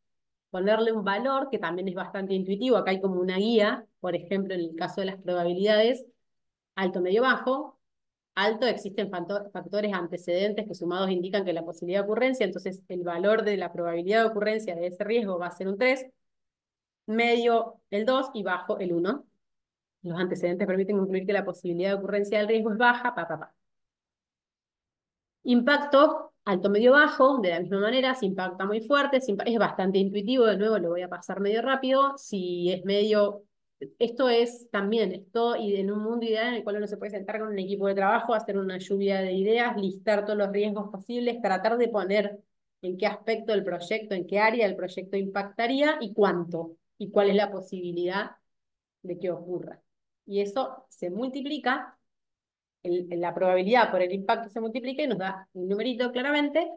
ponerle un valor que también es bastante intuitivo. Acá hay como una guía, por ejemplo, en el caso de las probabilidades, alto, medio, bajo. Alto, existen factores antecedentes que sumados indican que la posibilidad de ocurrencia, entonces el valor de la probabilidad de ocurrencia de ese riesgo va a ser un 3, medio el 2 y bajo el 1. Los antecedentes permiten concluir que la posibilidad de ocurrencia del riesgo es baja, Impacto alto, medio, bajo, de la misma manera, si impacta muy fuerte, es bastante intuitivo, de nuevo lo voy a pasar medio rápido, si es medio, esto es también, esto y en un mundo ideal en el cual uno se puede sentar con un equipo de trabajo, hacer una lluvia de ideas, listar todos los riesgos posibles, tratar de poner en qué aspecto del proyecto, en qué área del proyecto impactaría y cuánto, y cuál es la posibilidad de que ocurra. Y eso se multiplica la probabilidad por el impacto se multiplica y nos da un numerito claramente,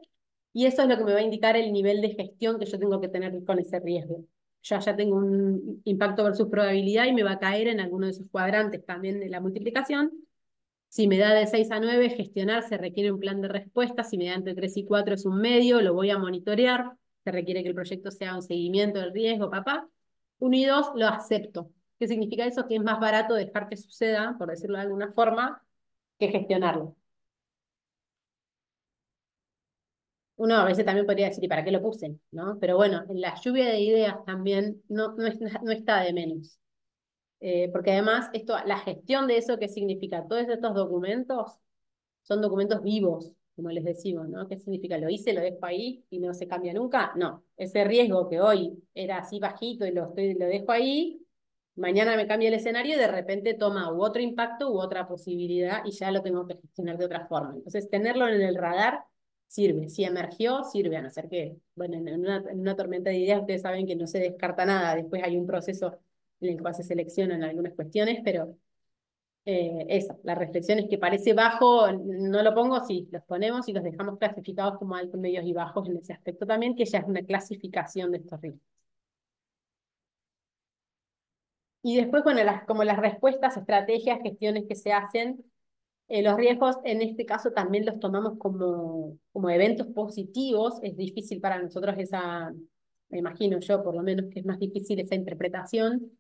y eso es lo que me va a indicar el nivel de gestión que yo tengo que tener con ese riesgo. Yo ya tengo un impacto versus probabilidad y me va a caer en alguno de esos cuadrantes también de la multiplicación. Si me da de 6 a 9, gestionar se requiere un plan de respuesta. Si me da entre 3 y 4 es un medio, lo voy a monitorear. Se requiere que el proyecto sea un seguimiento del riesgo, papá. 1 y 2 lo acepto. ¿Qué significa eso? Que es más barato dejar que suceda, por decirlo de alguna forma, que gestionarlo. Uno a veces también podría decir, ¿y para qué lo puse? ¿No? Pero bueno, en la lluvia de ideas también no está de menos. Porque además, la gestión de eso, ¿qué significa? Todos estos documentos son documentos vivos, como les decimos, ¿no? ¿Qué significa? ¿Lo hice, lo dejo ahí y no se cambia nunca? No. Ese riesgo que hoy era así bajito y lo dejo ahí, mañana me cambia el escenario y de repente toma u otro impacto u otra posibilidad y ya lo tengo que gestionar de otra forma. Entonces, tenerlo en el radar sirve. Si emergió, sirve, a no ser que, bueno, en una tormenta de ideas ustedes saben que no se descarta nada. Después hay un proceso en el cual se seleccionan algunas cuestiones, pero eso, la reflexión es que parece bajo, no lo pongo, sí, los ponemos y los dejamos clasificados como altos, medios y bajos en ese aspecto también, que ya es una clasificación de estos riesgos. Y después, bueno, como las respuestas, estrategias, gestiones que se hacen, los riesgos en este caso también los tomamos como eventos positivos. Es difícil para nosotros me imagino yo por lo menos que es más difícil esa interpretación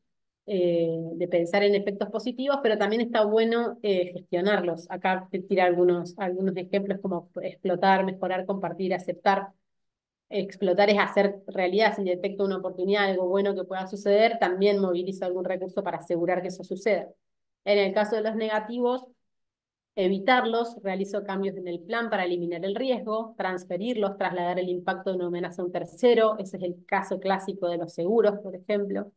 de pensar en efectos positivos, pero también está bueno gestionarlos. Acá te tira algunos ejemplos como explotar, mejorar, compartir, aceptar. Explotar es hacer realidad. Si detecto una oportunidad, algo bueno que pueda suceder, también movilizo algún recurso para asegurar que eso suceda. En el caso de los negativos, evitarlos, realizo cambios en el plan para eliminar el riesgo, transferirlos, trasladar el impacto de una amenaza a un tercero, ese es el caso clásico de los seguros, por ejemplo,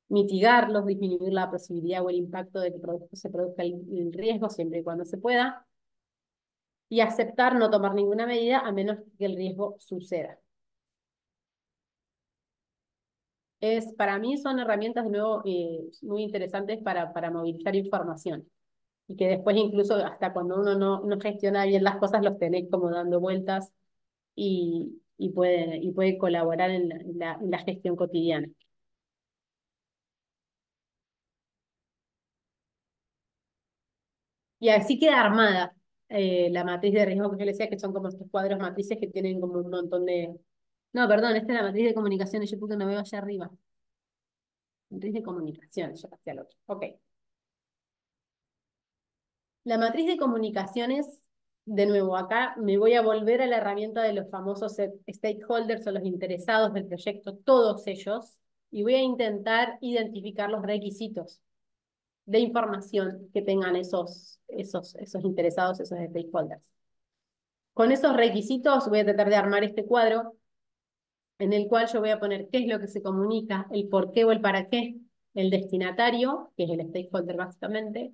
mitigarlos, disminuir la posibilidad o el impacto de que se produzca el riesgo siempre y cuando se pueda, y aceptar no tomar ninguna medida a menos que el riesgo suceda. Para mí son herramientas de nuevo muy interesantes para movilizar información. Y que después incluso hasta cuando uno no gestiona bien las cosas, los tenés como dando vueltas y puede colaborar en la gestión cotidiana. Y así queda armada la matriz de riesgo que yo les decía, que son como estos cuadros matrices que tienen como un montón de... No, perdón, esta es la matriz de comunicaciones, yo porque no veo allá arriba. Matriz de comunicaciones, yo pasé al otro. Ok. La matriz de comunicaciones, de nuevo, acá me voy a volver a la herramienta de los famosos stakeholders o los interesados del proyecto, todos ellos, y voy a intentar identificar los requisitos de información que tengan esos interesados, esos stakeholders. Con esos requisitos voy a tratar de armar este cuadro en el cual yo voy a poner qué es lo que se comunica, el por qué o el para qué, el destinatario, que es el stakeholder básicamente,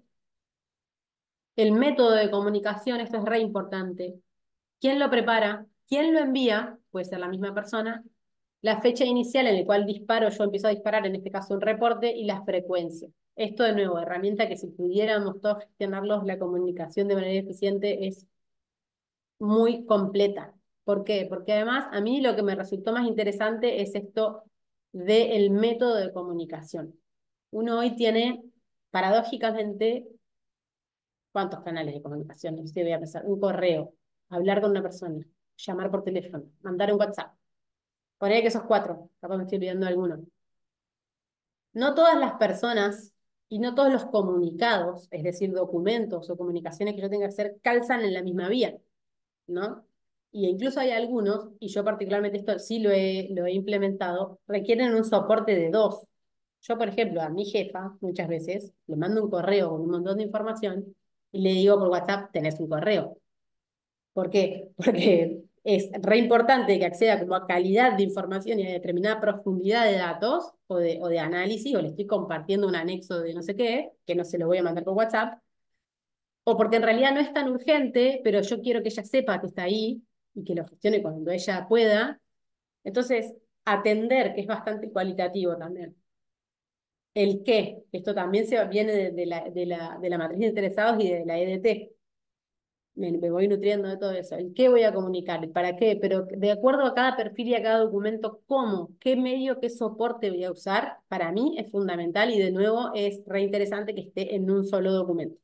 el método de comunicación, esto es re importante, quién lo prepara, quién lo envía, puede ser la misma persona, la fecha inicial en la cual disparo, yo empiezo a disparar, en este caso un reporte, y la frecuencia. Esto de nuevo, herramienta que si pudiéramos todos gestionarlos, la comunicación de manera eficiente es muy completa. ¿Por qué? Porque además a mí lo que me resultó más interesante es esto del método de comunicación. Uno hoy tiene, paradójicamente, ¿cuántos canales de comunicación? No sé, voy a pensar, un correo, hablar con una persona, llamar por teléfono, mandar un WhatsApp. Poner que esos 4, capaz me estoy olvidando de alguno. No todas las personas y no todos los comunicados, es decir, documentos o comunicaciones que yo tenga que hacer, calzan en la misma vía, ¿no? Y incluso hay algunos, y yo particularmente esto sí lo he implementado, requieren un soporte de 2. Yo, por ejemplo, a mi jefa, muchas veces, le mando un correo con un montón de información y le digo por WhatsApp, tenés un correo. ¿Por qué? Porque es re importante que acceda como a calidad de información y a determinada profundidad de datos o de análisis, o le estoy compartiendo un anexo de no sé qué, que no se lo voy a mandar por WhatsApp, o porque en realidad no es tan urgente, pero yo quiero que ella sepa que está ahí y que lo gestione cuando ella pueda. Entonces, atender, que es bastante cualitativo también. El qué, esto también viene de la matriz de interesados y de la EDT. Me voy nutriendo de todo eso. ¿El qué voy a comunicar? ¿El para qué? Pero de acuerdo a cada perfil y a cada documento, ¿cómo? ¿Qué medio, qué soporte voy a usar? Para mí es fundamental y de nuevo es re interesante que esté en un solo documento.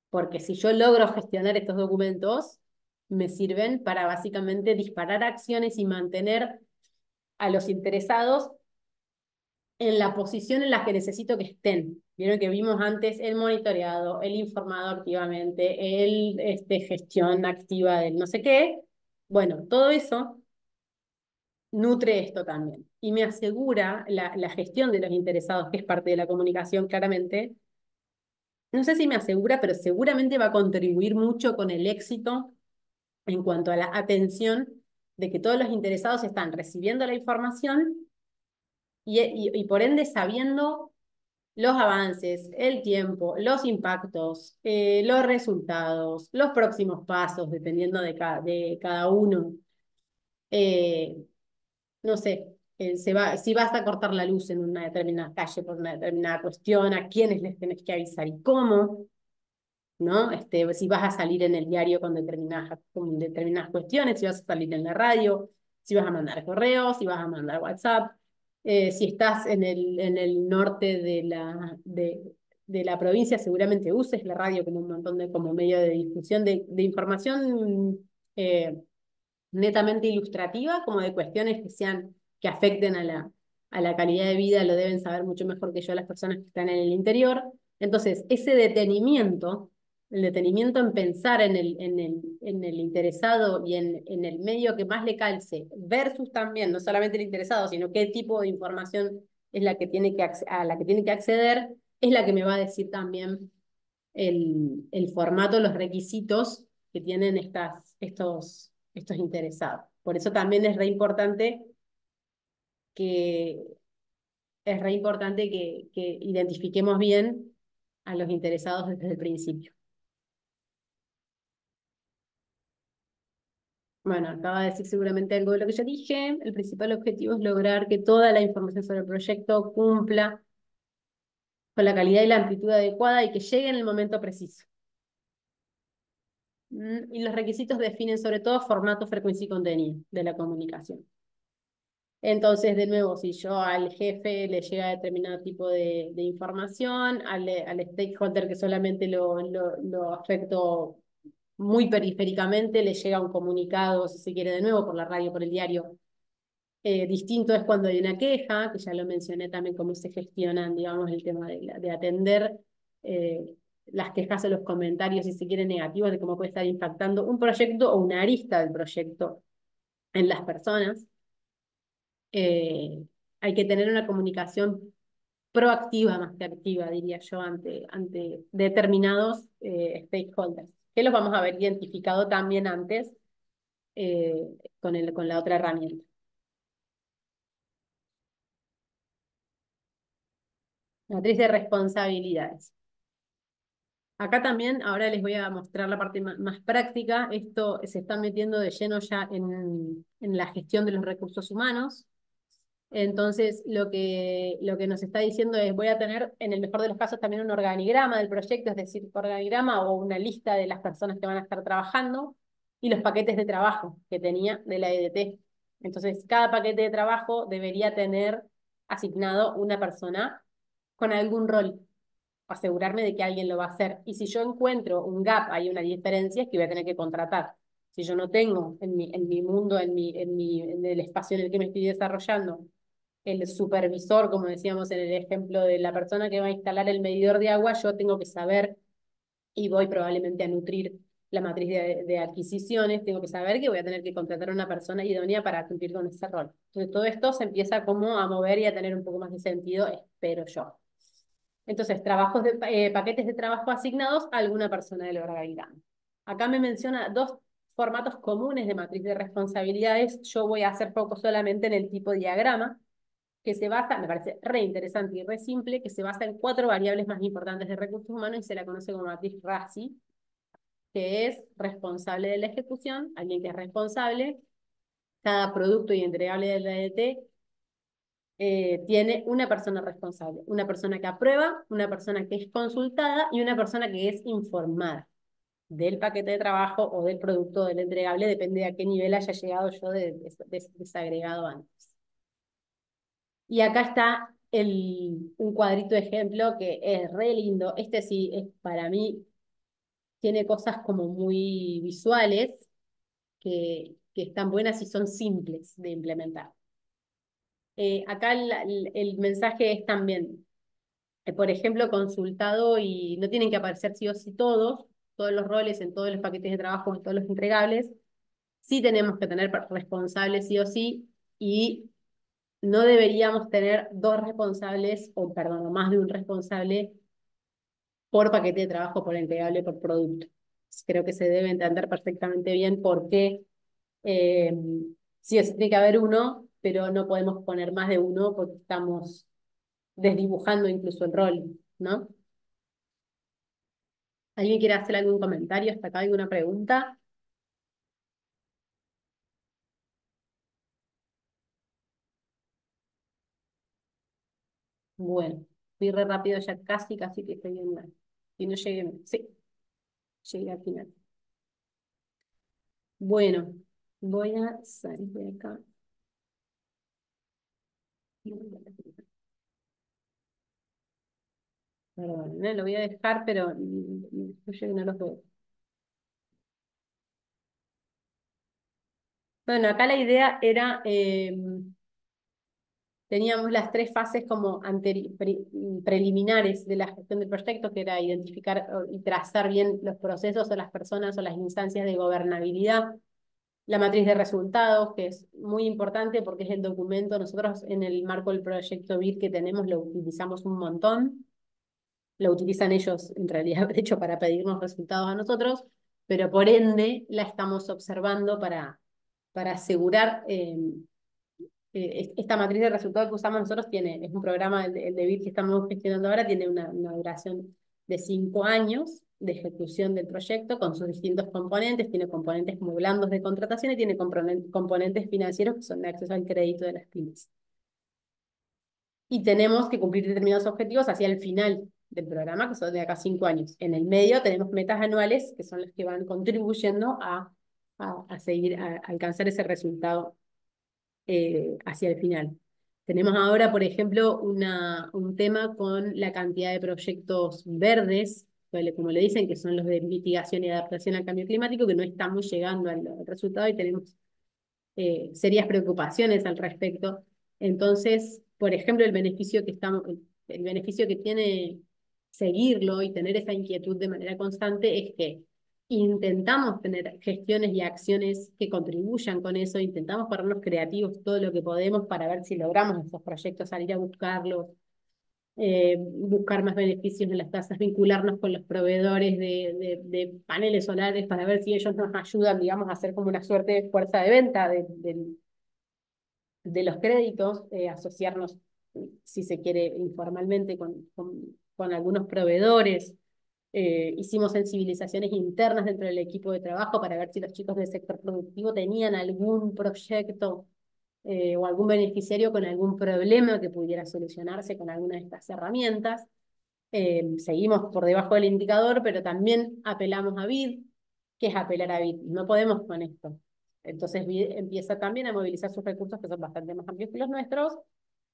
Porque si yo logro gestionar estos documentos, me sirven para básicamente disparar acciones y mantener a los interesados en la posición en la que necesito que estén. Vieron que vimos antes el monitoreado, el informado activamente, el gestión activa del no sé qué. Bueno, todo eso nutre esto también. Y me asegura la gestión de los interesados, que es parte de la comunicación claramente. No sé si me asegura, pero seguramente va a contribuir mucho con el éxito en cuanto a la atención de que todos los interesados están recibiendo la información y por ende sabiendo los avances, el tiempo, los impactos, los resultados, los próximos pasos, dependiendo de cada uno. Eh, no sé, si vas a cortar la luz en una determinada calle por una determinada cuestión, a quiénes les tenés que avisar y cómo, ¿no? Si vas a salir en el diario con determinadas cuestiones, si vas a salir en la radio, si vas a mandar correos, si vas a mandar WhatsApp, si estás en el norte de la provincia, seguramente uses la radio como un montón como medio de difusión de información netamente ilustrativa, como de cuestiones que afecten a la calidad de vida, lo deben saber mucho mejor que yo las personas que están en el interior. Entonces, ese detenimiento, el detenimiento en pensar en el interesado y en el medio que más le calce, versus también, no solamente el interesado, sino qué tipo de información es la que a la que tiene que acceder, es la que me va a decir también el formato, los requisitos que tienen estos interesados. Por eso también que, es re importante que identifiquemos bien a los interesados desde el principio. Bueno, acaba de decir seguramente algo de lo que ya dije. El principal objetivo es lograr que toda la información sobre el proyecto cumpla con la calidad y la amplitud adecuada y que llegue en el momento preciso. Y los requisitos definen sobre todo formato, frecuencia y contenido de la comunicación. Entonces, de nuevo, si yo al jefe le llega determinado tipo de información, al stakeholder que solamente lo afecto muy periféricamente, le llega un comunicado, si se quiere, de nuevo, por la radio, por el diario. Distinto es cuando hay una queja, que ya lo mencioné también, cómo se gestionan, digamos, el tema de atender las quejas o los comentarios, si se quiere, negativos, de cómo puede estar impactando un proyecto o una arista del proyecto en las personas. Hay que tener una comunicación proactiva más que activa, diría yo, ante determinados stakeholders, que los vamos a ver identificado también antes con la otra herramienta. Matriz de responsabilidades. Acá también, ahora les voy a mostrar la parte más práctica. Esto se está metiendo de lleno ya en la gestión de los recursos humanos. Entonces, lo que nos está diciendo es, voy a tener, en el mejor de los casos, también un organigrama del proyecto, es decir, organigrama o una lista de las personas que van a estar trabajando y los paquetes de trabajo que tenía de la EDT. Entonces, cada paquete de trabajo debería tener asignado una persona con algún rol, asegurarme de que alguien lo va a hacer. Y si yo encuentro un gap, hay una diferencia, es que voy a tener que contratar. Si yo no tengo en mi mundo, en el espacio en el que me estoy desarrollando, el supervisor, como decíamos en el ejemplo de la persona que va a instalar el medidor de agua, yo tengo que saber, y voy probablemente a nutrir la matriz de adquisiciones, tengo que saber que voy a tener que contratar a una persona idónea para cumplir con ese rol. Entonces todo esto se empieza como a mover y a tener un poco más de sentido, espero yo. Entonces, paquetes de trabajo asignados a alguna persona del organigrama. Acá me menciona dos formatos comunes de matriz de responsabilidades. Yo voy a hacer foco solamente en el tipo diagrama, que se basa, me parece re interesante y re simple, que se basa en 4 variables más importantes de recursos humanos y se la conoce como matriz RACI, que es responsable de la ejecución, alguien que es responsable. Cada producto y entregable de la EDT tiene una persona responsable, una persona que aprueba, una persona que es consultada y una persona que es informada del paquete de trabajo o del producto del entregable, depende de a qué nivel haya llegado yo de desagregado antes. Y acá está un cuadrito de ejemplo que es re lindo. Este sí, es, para mí, tiene cosas como muy visuales que están buenas y son simples de implementar. Acá el mensaje es también, por ejemplo, consultado y no tienen que aparecer sí o sí todos los roles en todos los paquetes de trabajo, en todos los entregables. Sí tenemos que tener responsables sí o sí y no deberíamos tener 2 responsables, o perdón, más de un responsable por paquete de trabajo, por entregable, por producto. Creo que se debe entender perfectamente bien por qué eh, sí o sí tiene que haber uno, pero no podemos poner más de uno porque estamos desdibujando incluso el rol, ¿no? ¿Alguien quiere hacer algún comentario hasta acá? ¿Alguna pregunta? Bueno, fui re rápido ya casi que estoy en la... Y no llegué, sí, llegué al final. Bueno, voy a salir de acá. Perdón, lo voy a dejar, pero no los veo. Bueno, acá la idea era, teníamos las 3 fases como preliminares de la gestión del proyecto, que era identificar y trazar bien los procesos o las personas o las instancias de gobernabilidad. La matriz de resultados, que es muy importante porque es el documento, nosotros en el marco del proyecto BID que tenemos lo utilizamos un montón, lo utilizan ellos en realidad, de hecho, para pedirnos resultados a nosotros, pero por ende la estamos observando para asegurar esta matriz de resultados que usamos nosotros es un programa, el de BIT que estamos gestionando ahora, tiene una duración de 5 años de ejecución del proyecto con sus distintos componentes, tiene componentes como blandos de contratación y tiene componentes financieros que son de acceso al crédito de las pymes. Y tenemos que cumplir determinados objetivos hacia el final del programa, que son de acá 5 años. En el medio tenemos metas anuales, que son las que van contribuyendo a seguir, a alcanzar ese resultado hacia el final. Tenemos ahora, por ejemplo, un tema con la cantidad de proyectos verdes, como le dicen, que son los de mitigación y adaptación al cambio climático, que no estamos llegando al resultado y tenemos serias preocupaciones al respecto. Entonces, por ejemplo, el beneficio que tiene seguirlo y tener esa inquietud de manera constante es que intentamos tener gestiones y acciones que contribuyan con eso, intentamos ponernos creativos todo lo que podemos para ver si logramos esos proyectos, salir a buscarlos, buscar más beneficios en las tasas, vincularnos con los proveedores de paneles solares para ver si ellos nos ayudan, digamos, a hacer como una suerte de fuerza de venta de los créditos, asociarnos, si se quiere, informalmente con algunos proveedores. Hicimos sensibilizaciones internas dentro del equipo de trabajo para ver si los chicos del sector productivo tenían algún proyecto o algún beneficiario con algún problema que pudiera solucionarse con alguna de estas herramientas. Seguimos por debajo del indicador, pero también apelamos a BID. ¿Qué es apelar a BID? No podemos con esto. Entonces BID empieza también a movilizar sus recursos, que son bastante más amplios que los nuestros,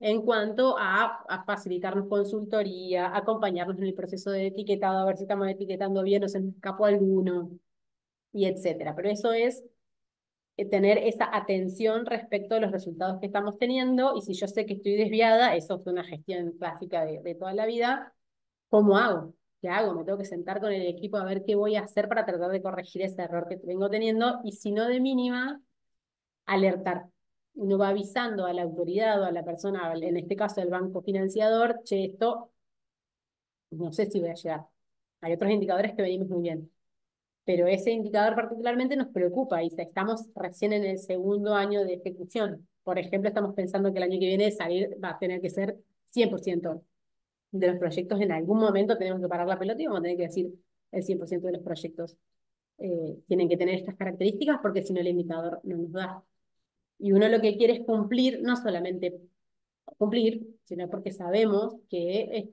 en cuanto a facilitarnos consultoría, acompañarnos en el proceso de etiquetado, a ver si estamos etiquetando bien o se nos escapó alguno, y etcétera. Pero eso es tener esa atención respecto a los resultados que estamos teniendo, y si yo sé que estoy desviada, eso es una gestión clásica de toda la vida. ¿Cómo hago? ¿Qué hago? Me tengo que sentar con el equipo a ver qué voy a hacer para tratar de corregir ese error que vengo teniendo, y si no de mínima, alertar. Uno va avisando a la autoridad o a la persona, en este caso el banco financiador, che, esto no sé si voy a llegar. Hay otros indicadores que venimos muy bien, pero ese indicador particularmente nos preocupa y estamos recién en el segundo año de ejecución. Por ejemplo, estamos pensando que el año que viene salir va a tener que ser 100% de los proyectos. En algún momento tenemos que parar la pelota y vamos a tener que decir el 100% de los proyectos tienen que tener estas características, porque si no el indicador no nos da. Y uno lo que quiere es cumplir, no solamente cumplir, sino porque sabemos que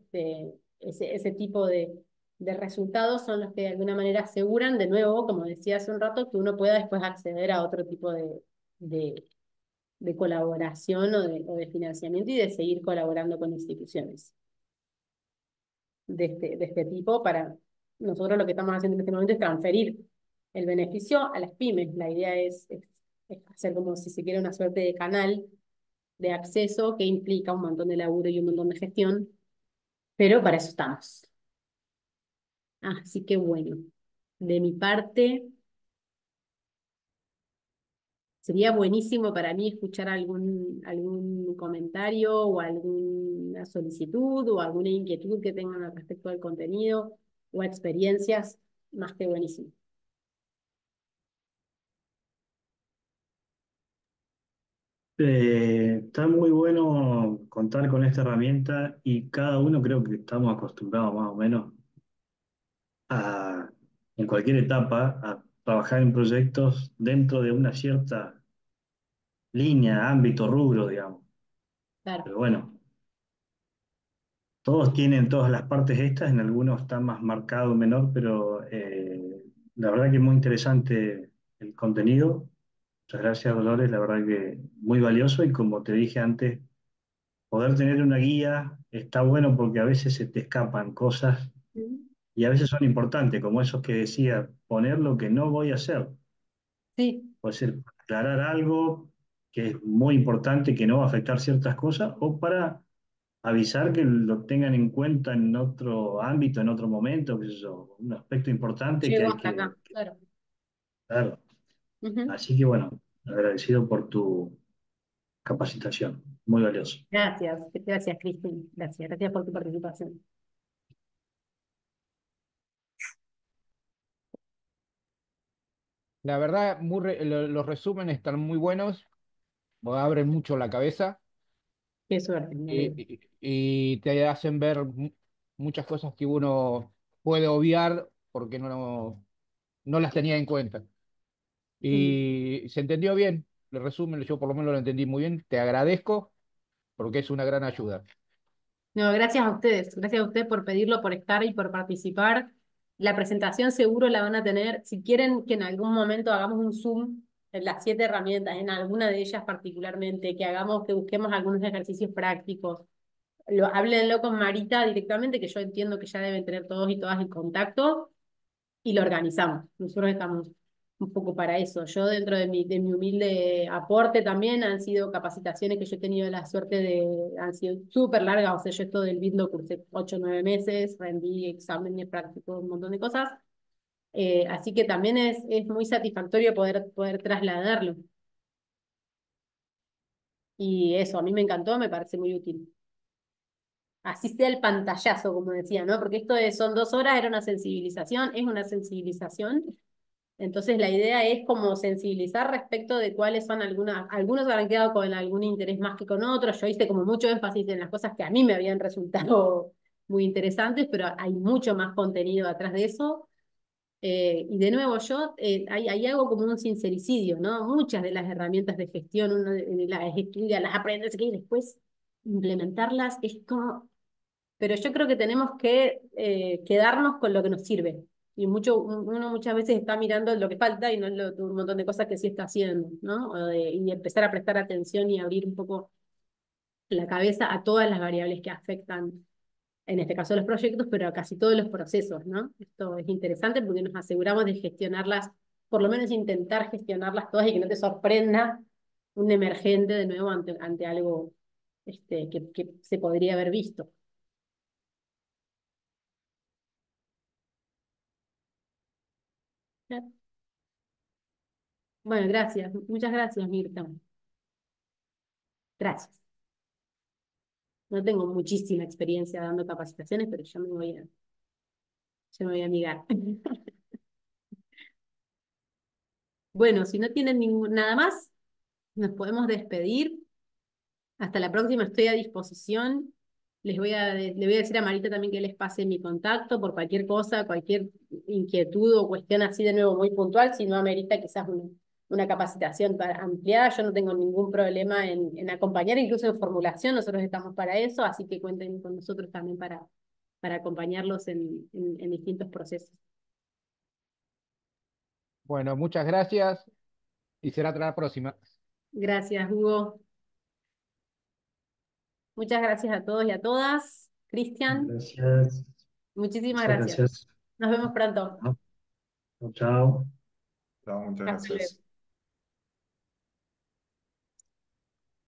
ese tipo de resultados son los que de alguna manera aseguran, de nuevo, como decía hace un rato, que uno pueda después acceder a otro tipo de, de colaboración o de financiamiento, y de seguir colaborando con instituciones de este tipo. Para nosotros lo que estamos haciendo en este momento es transferir el beneficio a las pymes. La idea es hacer, como si se quiere, una suerte de canal de acceso que implica un montón de laburo y un montón de gestión, pero para eso estamos. Así que bueno, de mi parte, sería buenísimo para mí escuchar algún comentario o alguna solicitud o alguna inquietud que tengan al respecto del contenido o experiencias, más que buenísimo. Está muy bueno contar con esta herramienta, y cada uno creo que estamos acostumbrados más o menos a, en cualquier etapa, a trabajar en proyectos dentro de una cierta línea, ámbito, rubro, digamos. Claro. Pero bueno, todos tienen todas las partes estas, en algunos está más marcado o menor, pero la verdad que es muy interesante el contenido. Muchas gracias, Dolores, la verdad que muy valioso, y como te dije antes, poder tener una guía está bueno porque a veces se te escapan cosas y a veces son importantes, como esos que decía, poner lo que no voy a hacer. Sí, Puede ser aclarar algo que es muy importante, que no va a afectar ciertas cosas, o para avisar que lo tengan en cuenta en otro ámbito, en otro momento, qué sé yo, un aspecto importante que llego hay hasta acá, que claro. claro. Ujú. Así que bueno, agradecido por tu capacitación, muy valioso. Gracias, Cristina. Gracias por tu participación. La verdad, los resúmenes están muy buenos, abren mucho la cabeza Qué suerte, me alegro. y te hacen ver muchas cosas que uno puede obviar porque no las tenía en cuenta. Mm. Y se entendió bien el resumen, yo por lo menos lo entendí muy bien. Te agradezco porque es una gran ayuda. No, gracias a ustedes por pedirlo, por estar y por participar. La presentación seguro la van a tener. Si quieren que en algún momento hagamos un Zoom, en las 7 herramientas, en alguna de ellas particularmente, que busquemos algunos ejercicios prácticos. Háblenlo con Marita directamente, que yo entiendo que ya deben tener todos y todas el contacto, y lo organizamos. Nosotros estamos un poco para eso. Yo dentro de mi humilde aporte también han sido capacitaciones que yo he tenido la suerte han sido súper largas, o sea, yo esto del BIT lo cursé 8 o 9 meses, rendí exámenes prácticos, un montón de cosas. Así que también es muy satisfactorio poder trasladarlo. Y eso, a mí me encantó, me parece muy útil. Así sea el pantallazo, como decía, ¿no? Porque son 2 horas, era una sensibilización, es una sensibilización. Entonces la idea es como sensibilizar respecto de cuáles son algunos habrán quedado con algún interés más que con otros. Yo hice como mucho énfasis en las cosas que a mí me habían resultado muy interesantes, pero hay mucho más contenido atrás de eso. Y de nuevo, ahí hago como un sincericidio, ¿no? Muchas de las herramientas de gestión uno las estudia, las aprende, y después implementarlas es como... Pero yo creo que tenemos que quedarnos con lo que nos sirve. Y uno muchas veces está mirando lo que falta y no un montón de cosas que sí está haciendo, ¿no? Y empezar a prestar atención y abrir un poco la cabeza a todas las variables que afectan, en este caso los proyectos, pero a casi todos los procesos, ¿no? Esto es interesante porque nos aseguramos de gestionarlas, por lo menos intentar gestionarlas todas y que no te sorprenda un emergente de nuevo ante algo que se podría haber visto. Bueno, gracias. Muchas gracias, Mirta. Gracias. No tengo muchísima experiencia dando capacitaciones, pero yo me voy a amigar. Bueno, si no tienen nada más, nos podemos despedir. Hasta la próxima, estoy a disposición. Le voy a decir a Marita también que les pase mi contacto por cualquier cosa, cualquier inquietud o cuestión así de nuevo muy puntual, si no amerita quizás una capacitación ampliada. Yo no tengo ningún problema en acompañar, incluso en formulación, nosotros estamos para eso, así que cuenten con nosotros también para acompañarlos en distintos procesos. Bueno, muchas gracias y será hasta la próxima. Gracias, Hugo. Muchas gracias a todos y a todas. Cristian, Gracias. muchísimas Muchas gracias. gracias. Nos vemos pronto. Chao. Chao. No, muchas Hasta luego. gracias.